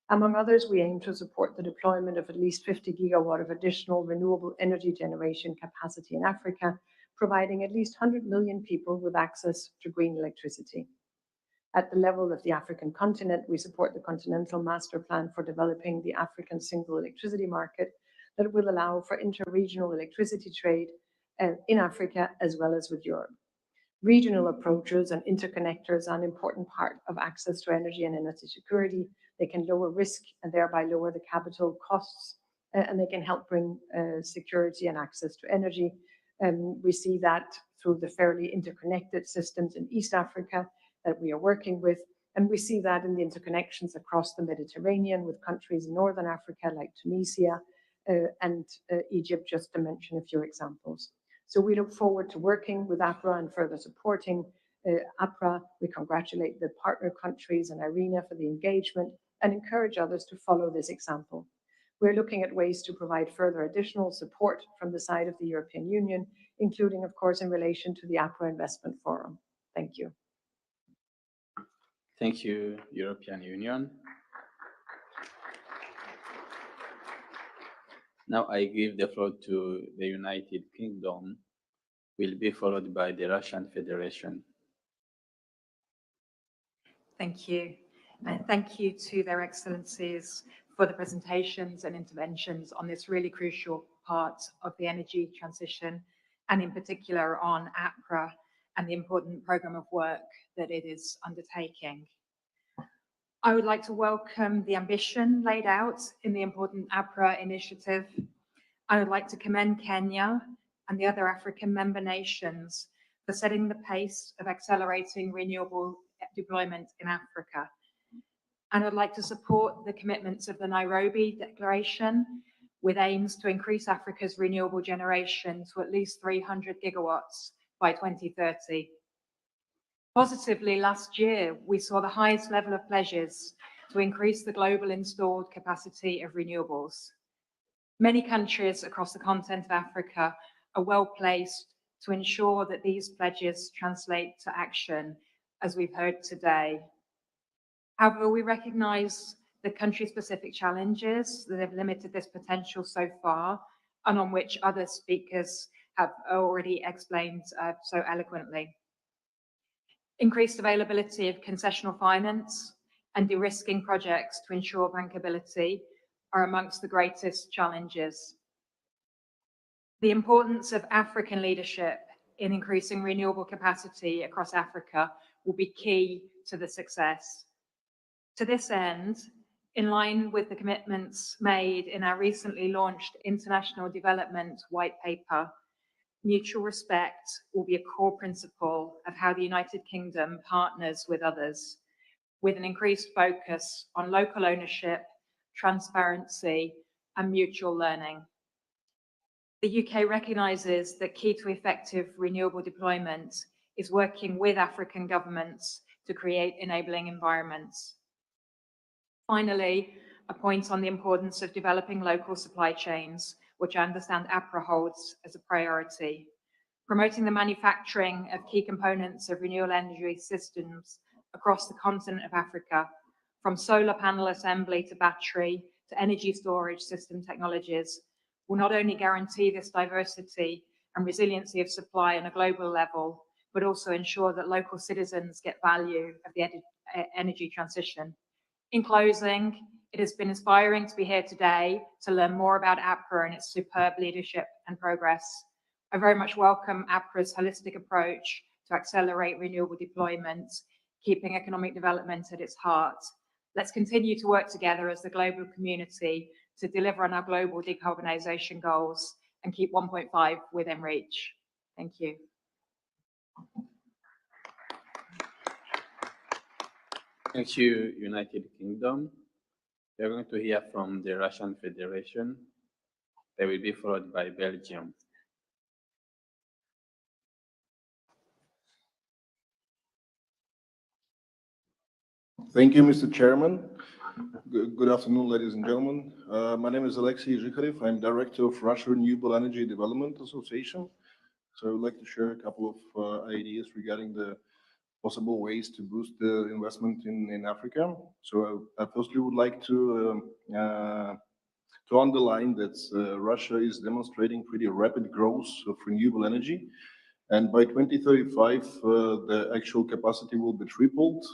Among others, we aim to support the deployment of at least 50 gigawatt of additional renewable energy generation capacity in Africa, providing at least 100 million people with access to green electricity. At the level of the African continent, we support the Continental Master Plan for developing the African single electricity market that will allow for inter-regional electricity trade in Africa as well as with Europe. Regional approaches and interconnectors are an important part of access to energy and energy security. They can lower risk and thereby lower the capital costs, and they can help bring security and access to energy. We see that through the fairly interconnected systems in East Africa that we are working with, and we see that in the interconnections across the Mediterranean with countries in Northern Africa like Tunisia and Egypt, just to mention a few examples. So we look forward to working with APRA and further supporting APRA. We congratulate the partner countries and IRENA for the engagement and encourage others to follow this example. We're looking at ways to provide further additional support from the side of the European Union, including, of course, in relation to the APRA Investment Forum. Thank you. Thank you, European Union. Now I give the floor to the United Kingdom, will be followed by the Russian Federation. Thank you. And thank you to their excellencies for the presentations and interventions on this really crucial part of the energy transition, and in particular on APRA and the important program of work that it is undertaking. I would like to welcome the ambition laid out in the important APRA initiative. I would like to commend Kenya and the other African member nations for setting the pace of accelerating renewable deployment in Africa. And I'd like to support the commitments of the Nairobi Declaration with aims to increase Africa's renewable generation to at least 300 gigawatts by 2030. Positively, last year, we saw the highest level of pledges to increase the global installed capacity of renewables. Many countries across the continent of Africa are well placed to ensure that these pledges translate to action, as we've heard today. However, we recognise the country-specific challenges that have limited this potential so far, and on which other speakers have already explained so eloquently. Increased availability of concessional finance and de-risking projects to ensure bankability are amongst the greatest challenges. The importance of African leadership in increasing renewable capacity across Africa will be key to the success. To this end, in line with the commitments made in our recently launched International Development White Paper, mutual respect will be a core principle of how the United Kingdom partners with others, with an increased focus on local ownership, transparency, and mutual learning. The UK recognises that key to effective renewable deployment is working with African governments to create enabling environments. Finally, a point on the importance of developing local supply chains, which I understand APRA holds as a priority. promoting the manufacturing of key components of renewable energy systems across the continent of Africa, from solar panel assembly to battery to energy storage system technologies, will not only guarantee this diversity and resiliency of supply on a global level, but also ensure that local citizens get value of the energy transition. In closing, it has been inspiring to be here today to learn more about APRA and its superb leadership and progress. I very much welcome APRA's holistic approach to accelerate renewable deployment, keeping economic development at its heart. Let's continue to work together as the global community to deliver on our global decarbonisation goals and keep 1.5 within reach. Thank you. Thank you, United Kingdom. We're going to hear from the Russian Federation. They will be followed by Belgium. Thank you, Mr. Chairman. Good afternoon, ladies and gentlemen. My name is Alexei Zhikharev. I'm Director of Russia Renewable Energy Development Association. So I would like to share a couple of ideas regarding the possible ways to boost the investment in Africa. So I firstly would like to underline that Russia is demonstrating pretty rapid growth of renewable energy. And by 2035, the actual capacity will be tripled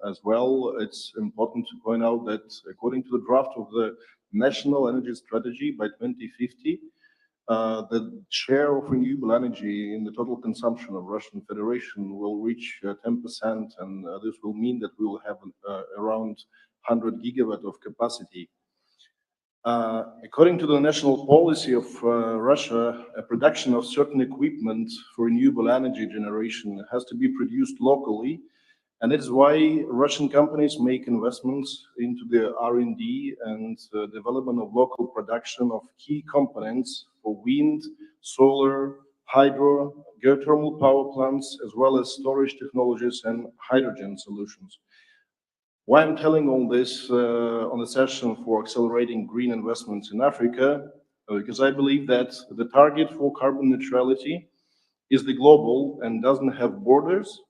as well. It's important to point out that according to the draft of the National Energy Strategy by 2050, the share of renewable energy in the total consumption of Russian Federation will reach 10%, and this will mean that we will have around 100 gigawatt of capacity. According to the national policy of Russia, a production of certain equipment for renewable energy generation has to be produced locally, and that is why Russian companies make investments into the R&D and development of local production of key components for wind, solar, hydro, geothermal power plants, as well as storage technologies and hydrogen solutions. Why I'm telling all this on the session for accelerating green investments in Africa, because I believe that the target for carbon neutrality is the global and doesn't have borders.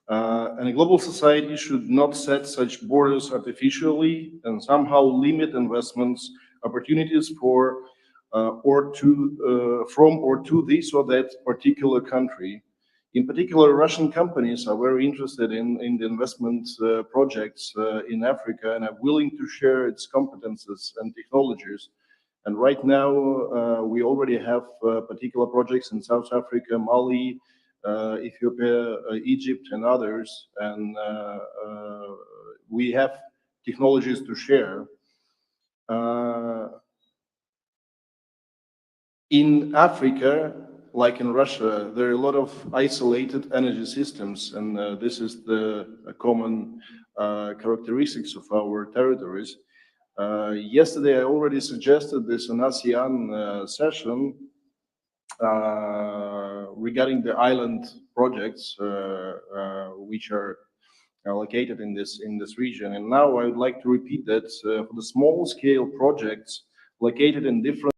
And a global society should not set such borders artificially and somehow limit investments opportunities for from or to this or that particular country. In particular, Russian companies are very interested in the investment projects in Africa and are willing to share its competences and technologies. And right now, we already have particular projects in South Africa, Mali, Ethiopia, Egypt, and others. And we have technologies to share. In Africa, like in Russia, there are a lot of isolated energy systems, and this is the common characteristics of our territories. Yesterday, I already suggested this in ASEAN session regarding the island projects which are located in this region. And now I would like to repeat that for the small-scale projects located in different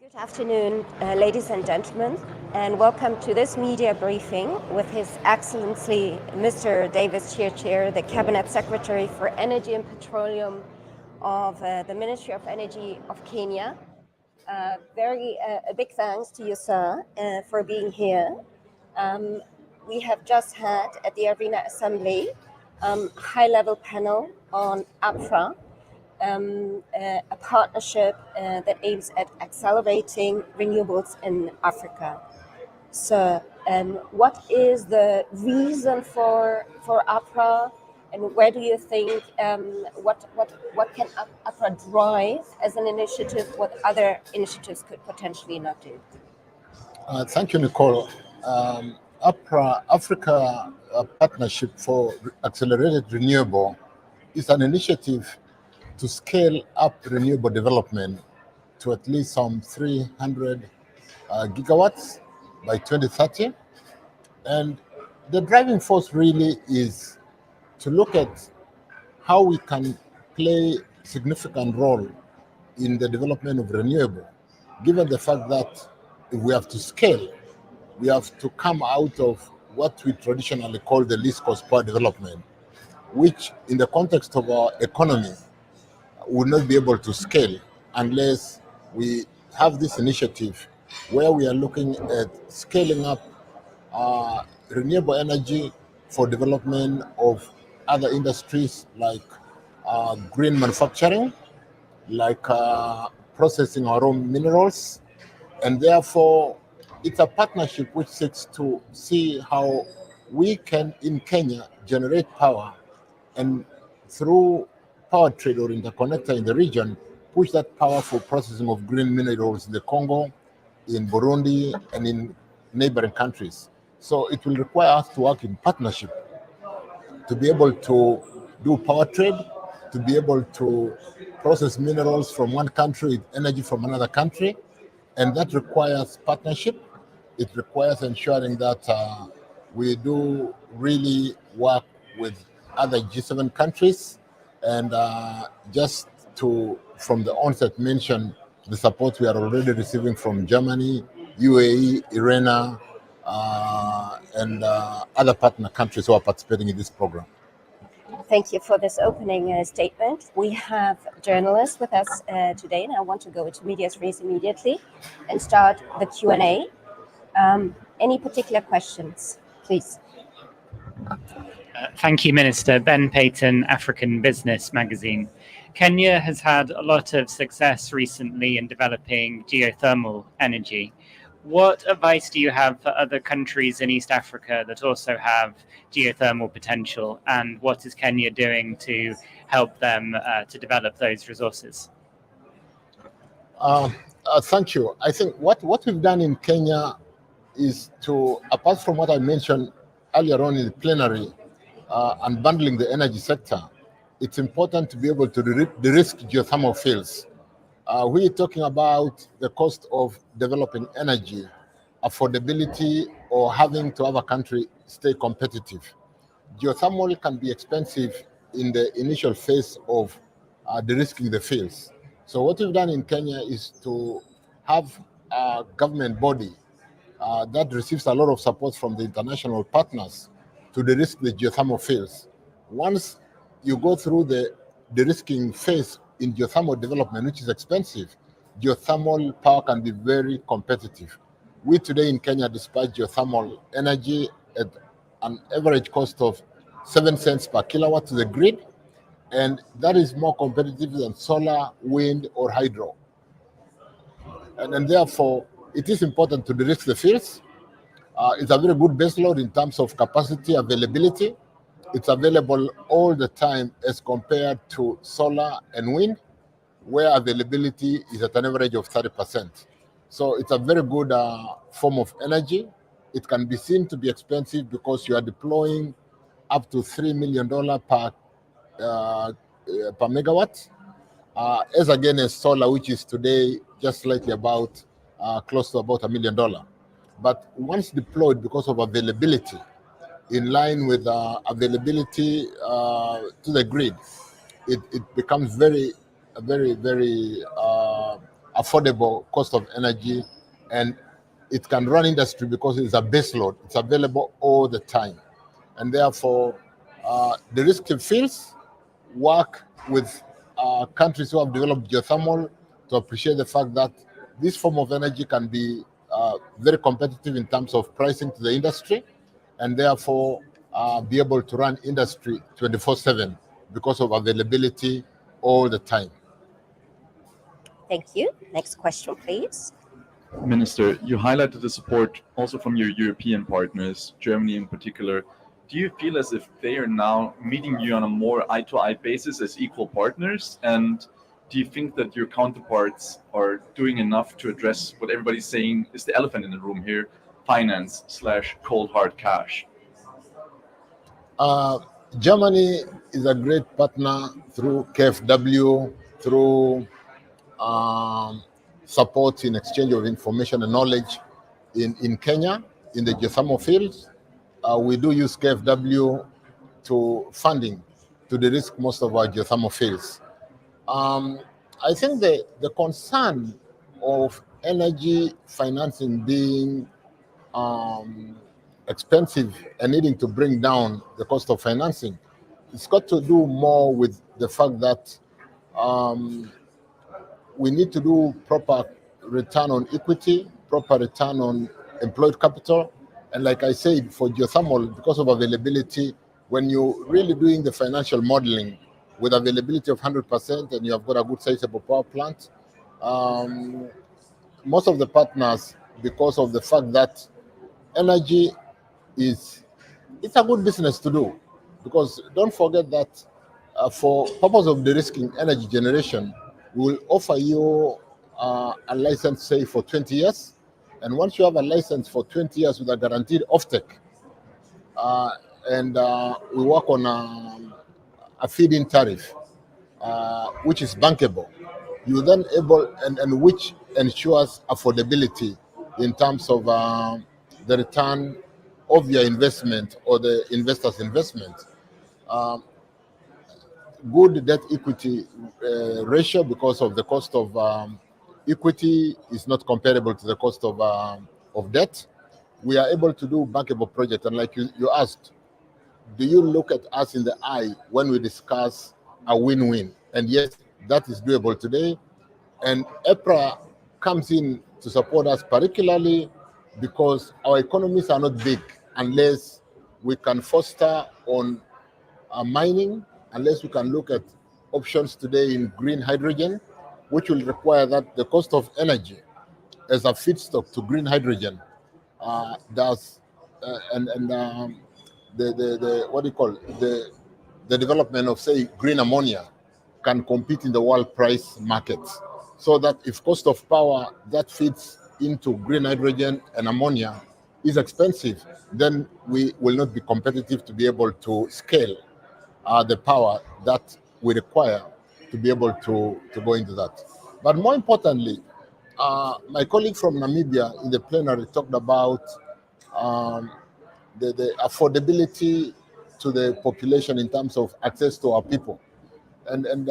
Good afternoon, ladies and gentlemen, and welcome to this media briefing with His Excellency Mr. Davis Chirchir, the Cabinet Secretary for Energy and Petroleum of the Ministry of Energy of Kenya. A big thanks to you, sir, for being here. We have just had at the IRENA Assembly high-level panel on APRA, a partnership that aims at accelerating renewables in Africa. So, what is the reason for APRA, and where do you think what can APRA drive as an initiative? What other initiatives could potentially not do? Thank you, Nicole. APRA, Africa Partnership for Accelerated Renewable, is an initiative to scale up renewable development to at least some 300 gigawatts by 2030. And the driving force really is to look at how we can play significant role in the development of renewable, given the fact that if we have to scale, we have to come out of what we traditionally call the least cost power development, which in the context of our economy will not be able to scale unless we have this initiative where we are looking at scaling up renewable energy for development of other industries like green manufacturing, like processing our own minerals, and therefore it's a partnership which seeks to see how we can in Kenya generate power and through power trade or interconnector in the region, push that power for processing of green minerals in the Congo, in Burundi, and in neighboring countries. So it will require us to work in partnership to be able to do power trade, to be able to process minerals from one country, energy from another country, and that requires partnership. It requires ensuring that we do really work with other G7 countries, and just to, from the onset, mention the support we are already receiving from Germany, UAE, IRENA, and other partner countries who are participating in this program. Thank you for this opening statement. We have journalists with us today, and I want to go into medias res immediately and start the Q&A. Any particular questions, please? Thank you, Minister. Ben Payton, African Business Magazine. Kenya has had a lot of success recently in developing geothermal energy. What advice do you have for other countries in East Africa that also have geothermal potential, and what is Kenya doing to help them to develop those resources? Thank you. I think what we've done in Kenya is to, apart from what I mentioned earlier on in the plenary, unbundling the energy sector, it's important to be able to de-risk geothermal fields. We're talking about the cost of developing energy, affordability, or having to have a country stay competitive. Geothermal can be expensive in the initial phase of de-risking the fields. So what we've done in Kenya is to have a government body that receives a lot of support from the international partners to de-risk the geothermal fields. Once you go through the de-risking phase in geothermal development, which is expensive, geothermal power can be very competitive. We today in Kenya dispatch geothermal energy at an average cost of 7 cents per kilowatt to the grid, and that is more competitive than solar, wind, or hydro. And therefore, it is important to de-risk the fields. It's a very good baseload in terms of capacity availability. It's available all the time as compared to solar and wind, where availability is at an average of 30%. So it's a very good form of energy. It can be seen to be expensive because you are deploying up to $3 million per megawatt, as against solar, which is today just slightly about close to about $1 million. But once deployed, because of availability, in line with availability to the grid, it becomes very affordable cost of energy, and it can run industry because it's a base load. It's available all the time, and therefore the risky fields work with countries who have developed geothermal to appreciate the fact that this form of energy can be very competitive in terms of pricing to the industry, and therefore be able to run industry 24/7 because of availability all the time. Thank you. Next question, please. Minister, you highlighted the support also from your European partners, Germany in particular. Do you feel as if they are now meeting you on a more eye-to-eye basis as equal partners? And do you think that your counterparts are doing enough to address what everybody's saying is the elephant in the room here, finance / cold hard cash? Germany is a great partner through KfW, through support in exchange of information and knowledge in Kenya, in the geothermal fields. We do use KfW to funding to de-risk most of our geothermal fields. I think the concern of energy financing being expensive and needing to bring down the cost of financing, it's got to do more with the fact that we need to do proper return on equity, proper return on employed capital. And like I said, for geothermal, because of availability, when you're really doing the financial modeling with availability of 100% and you have got a good sizable power plant, most of the partners, because of the fact that energy it's a good business to do, because don't forget that for purpose of de-risking energy generation, we will offer you a license, say, for 20 years. And once you have a license for 20 years with a guaranteed offtake, and we work on a feed-in tariff, which is bankable, you then able, and which ensures affordability in terms of the return of your investment or the investor's investment. Good debt equity ratio, because of the cost of equity is not comparable to the cost of debt. We are able to do bankable project. And like you asked, do you look at us in the eye when we discuss a win-win? And yes, that is doable today. And EPRA comes in to support us, particularly because our economies are not big unless we can foster on mining, unless we can look at options today in green hydrogen, which will require that the cost of energy as a feedstock to green hydrogen does and the what do you call it? The development of, say, green ammonia can compete in the world price markets, so that if cost of power that feeds into green hydrogen and ammonia is expensive, then we will not be competitive to be able to scale the power that we require to be able to go into that. But more importantly, my colleague from Namibia in the plenary talked about um, the affordability to the population in terms of access to our people. And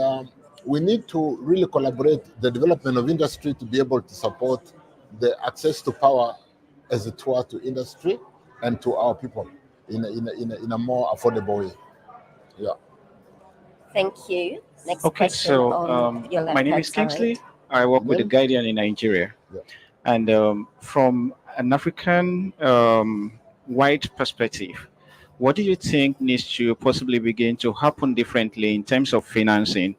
we need to really collaborate the development of industry to be able to support the access to power as it were to industry and to our people in a more affordable way. Yeah. Thank you. Next Okay, question so on your my name left-hand is Kingsley. side. I work with the Then, Guardian in Nigeria. yeah. And from an African wide perspective, what do you think needs to possibly begin to happen differently in terms of financing?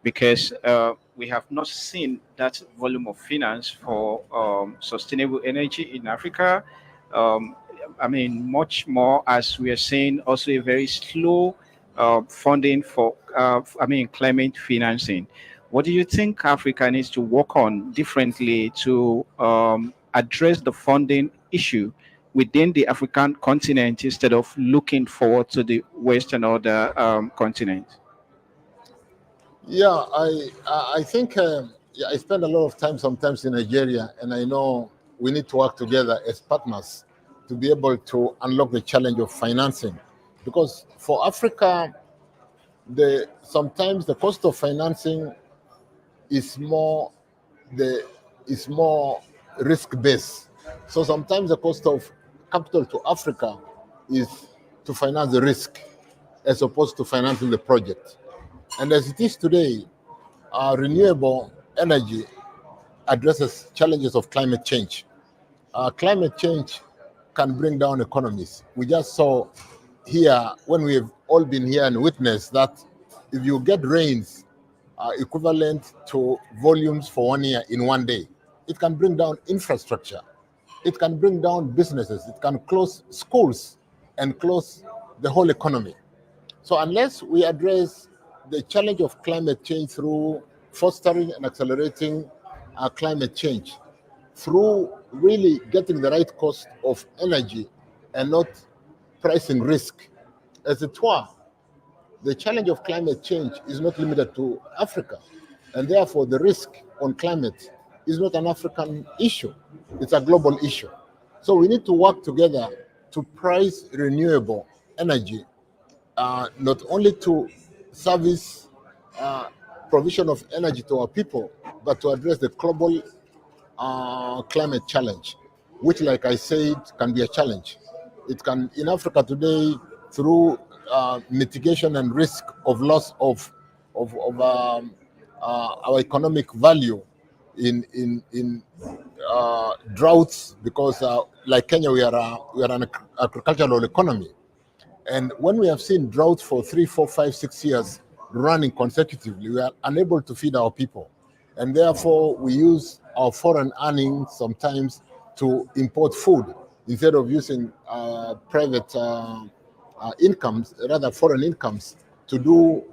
Because we have not seen that volume of finance for sustainable energy in Africa. Um, I mean, much more, as we are seeing, also a very slow funding for, climate financing. What do you think Africa needs to work on differently to address the funding issue within the African continent instead of looking forward to the Western or the continent? Yeah, I think yeah, I spend a lot of time sometimes in Nigeria, and I know we need to work together as partners to be able to unlock the challenge of financing, because for Africa, sometimes the cost of financing is more the is more risk based. So sometimes the cost of capital to Africa is to finance the risk as opposed to financing the project. And as it is today, renewable energy addresses challenges of climate change. Climate change can bring down economies. We just saw here, when we've all been here and witnessed that if you get rains equivalent to volumes for 1 year in 1 day, it can bring down infrastructure. It can bring down businesses. It can close schools and close the whole economy. So unless we address the challenge of climate change through fostering and accelerating climate change, through really getting the right cost of energy and not pricing risk, as it were, the challenge of climate change is not limited to Africa. And therefore, the risk on climate is not an African issue, it's a global issue. So we need to work together to price renewable energy, not only to service provision of energy to our people, but to address the global climate challenge, which, like I said, can be a challenge. It can, in Africa today, through mitigation and risk of loss of our economic value in droughts, because like Kenya, we are an agricultural economy. And when we have seen droughts for 3, 4, 5, 6 years running consecutively, we are unable to feed our people. And therefore, we use our foreign earnings sometimes to import food instead of using private incomes, rather foreign incomes, to do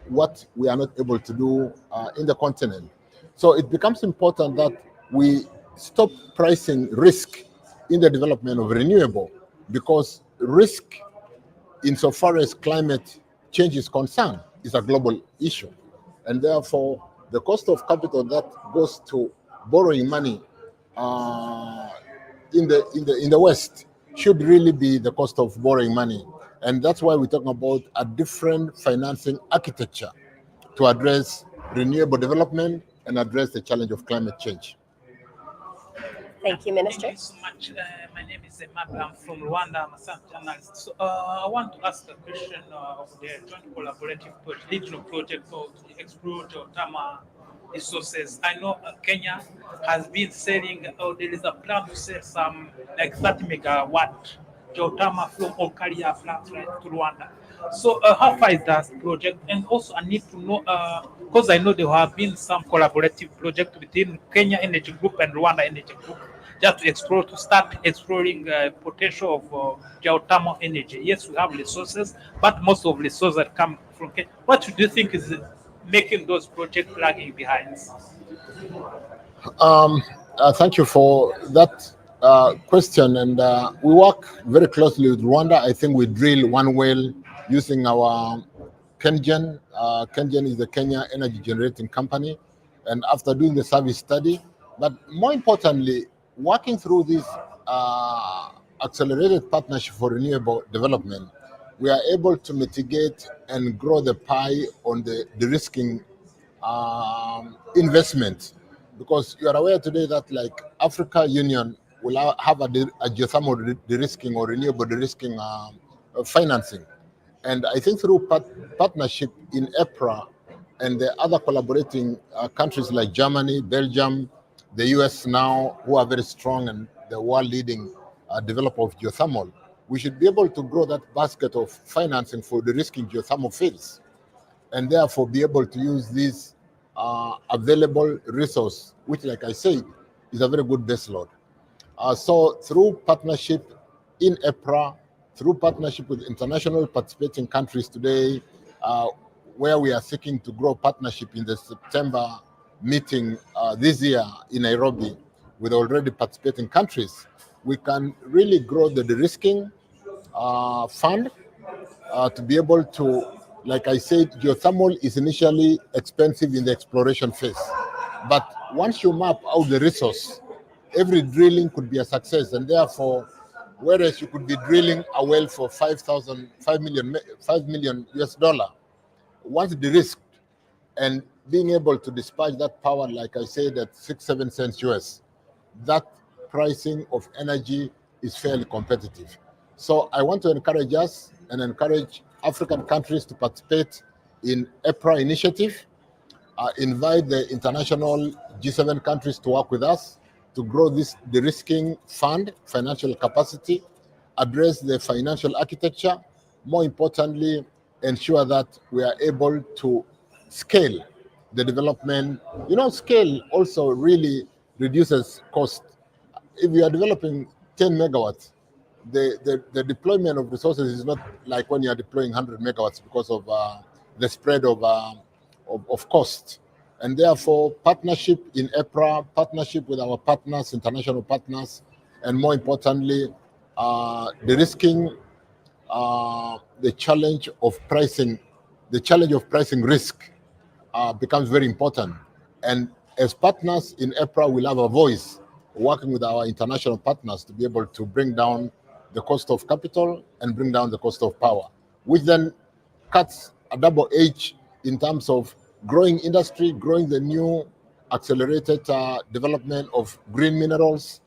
what we are not able to do in the continent. So it becomes important that we stop pricing risk in the development of renewable, because risk, insofar as climate change is concerned, is a global issue. And therefore, the cost of capital that goes to borrowing money in the West should really be the cost of borrowing money. And that's why we're talking about a different financing architecture to address renewable development and address the challenge of climate change. Thank you, Minister. Thank you so much. My name is Emmanuel. I'm from Rwanda. I'm a science journalist. So I want to ask a question of the joint collaborative regional project to explore geothermal resources. I know Kenya has been selling, there is a plan to sell some like 30 megawatt geothermal from Olkaria plant right to Rwanda. So how far is that project? And also I need to know, because I know there have been some collaborative project between Kenya Energy Group and Rwanda Energy Group, just to start exploring potential of geothermal energy. Yes, we have resources, but most of resources that come from Kenya. What do you think is making those projects lagging behind? Thank you for that question. And we work very closely with Rwanda. I think we drill one well using our Kengen. Kengen is the Kenya Energy Generating Company. And after doing the service study, but more importantly, working through this accelerated partnership for renewable development, we are able to mitigate and grow the pie on the de-risking investment. Because you are aware today that like Africa Union will have a geothermal de-risking or renewable de-risking financing. And I think through partnership in EPRA and the other collaborating countries like Germany, Belgium, the US now, who are very strong and the world leading developer of geothermal, we should be able to grow that basket of financing for the risking geothermal fields, and therefore be able to use this available resource, which, like I said, is a very good baseload. So through partnership in EPRA, through partnership with international participating countries today, where we are seeking to grow partnership in the September meeting this year in Nairobi with already participating countries, we can really grow the de-risking fund to be able to, like I said, geothermal is initially expensive in the exploration phase. But once you map out the resource, every drilling could be a success. And therefore, whereas you could be drilling a well for 5 million US dollar, once de-risked and being able to dispatch that power, like I said, at 6-7 cents US, that pricing of energy is fairly competitive. So I want to encourage us and encourage African countries to participate in EPRA initiative, invite the international G7 countries to work with us to grow this de-risking fund, financial capacity, address the financial architecture, more importantly, ensure that we are able to scale the development. You know, scale also really reduces cost. If you are developing 10 megawatts, the deployment of resources is not like when you are deploying 100 megawatts because of the spread of cost. And therefore, partnership in EPRA, partnership with our partners, international partners, and more importantly, the risking the challenge of pricing the challenge of pricing risk becomes very important. And as partners in EPRA, we'll have a voice working with our international partners to be able to bring down the cost of capital and bring down the cost of power, which then cuts a double edge in terms of growing industry, growing the new accelerated development of green minerals,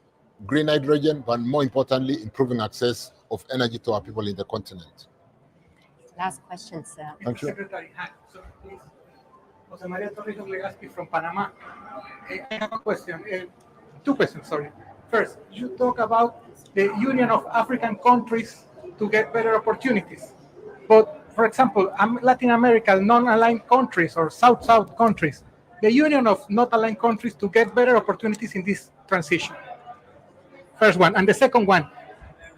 green hydrogen, but more importantly, improving access of energy to our people in the continent. Last question, sir. Thank you. Secretary, hi. So, please, Jose Maria Torrijos Legaspi from Panama. I have a question, two questions, sorry. First, you talk about the union of African countries to get better opportunities. But, for example, Latin America, non-aligned countries or South-South countries, the union of not aligned countries to get better opportunities in this transition. First one. And the second one,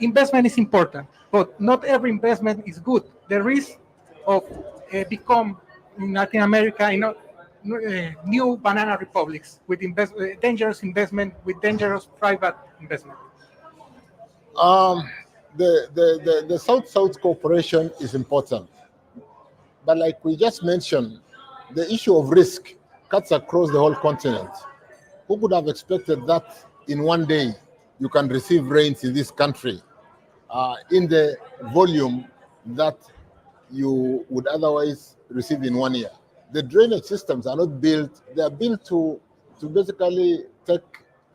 investment is important, but not every investment is good. The risk of become in Latin America, new banana republics with dangerous investment, with dangerous private investment. The South-South cooperation is important. But like we just mentioned, the issue of risk cuts across the whole continent. Who could have expected that in one day you can receive rains in this country in the volume that you would otherwise receive in 1 year? The drainage systems are not built, they are built to basically take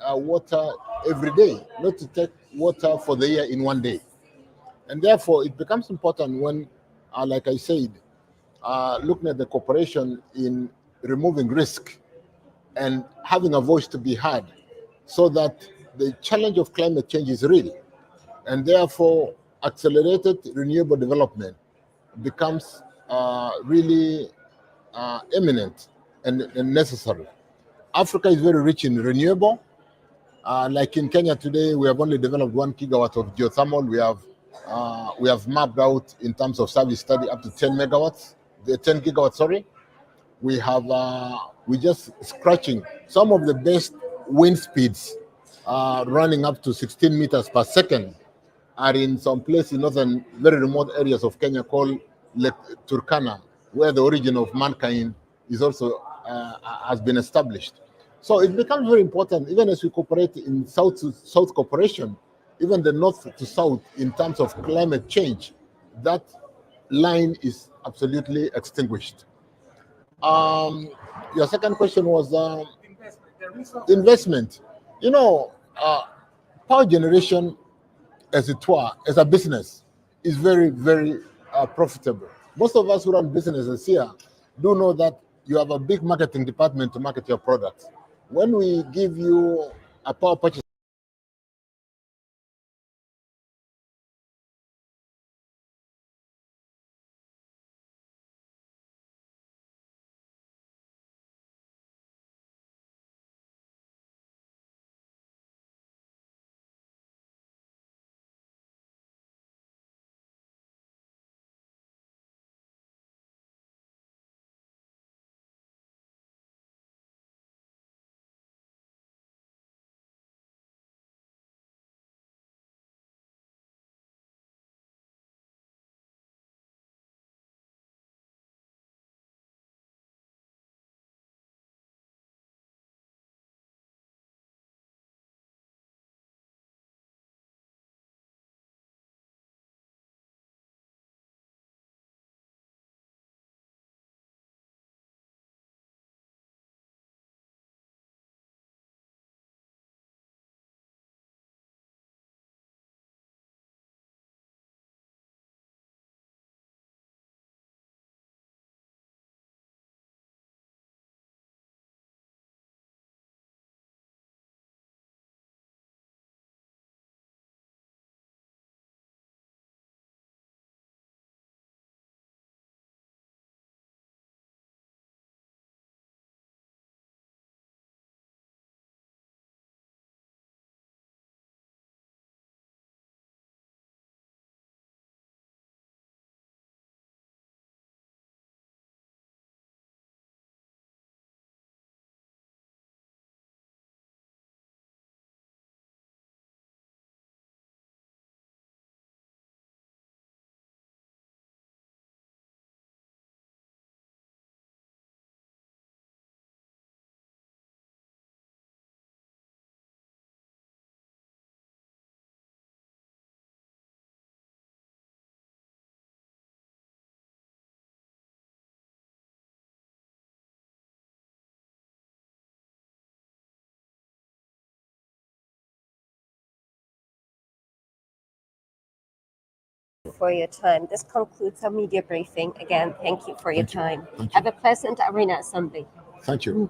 water every day, not to take water for the year in 1 day. And therefore, it becomes important when, like I said, looking at the cooperation in removing risk and having a voice to be heard, so that the challenge of climate change is real, and therefore accelerated renewable development becomes really imminent and necessary. Africa is very rich in renewable. Like in Kenya today, we have only developed 1 gigawatt of geothermal. We have mapped out in terms of service study up to 10 megawatts, the 10 gigawatts, sorry. We just scratching some of the best wind speeds, running up to 16 meters per second, are in some place in northern, very remote areas of Kenya called Lake Turkana, where the origin of mankind is also has been established. So it becomes very important, even as we cooperate in South to South cooperation, even the North to South in terms of climate change, that line is absolutely extinguished. Your second question was investment. Power generation as it were, as a business, is very, very profitable. Most of us who run businesses here do know that you have a big marketing department to market your products. When we give you a power purchase you for your time. This concludes our media briefing. Again, thank you for your time. Have a pleasant IRENA assembly. Thank you.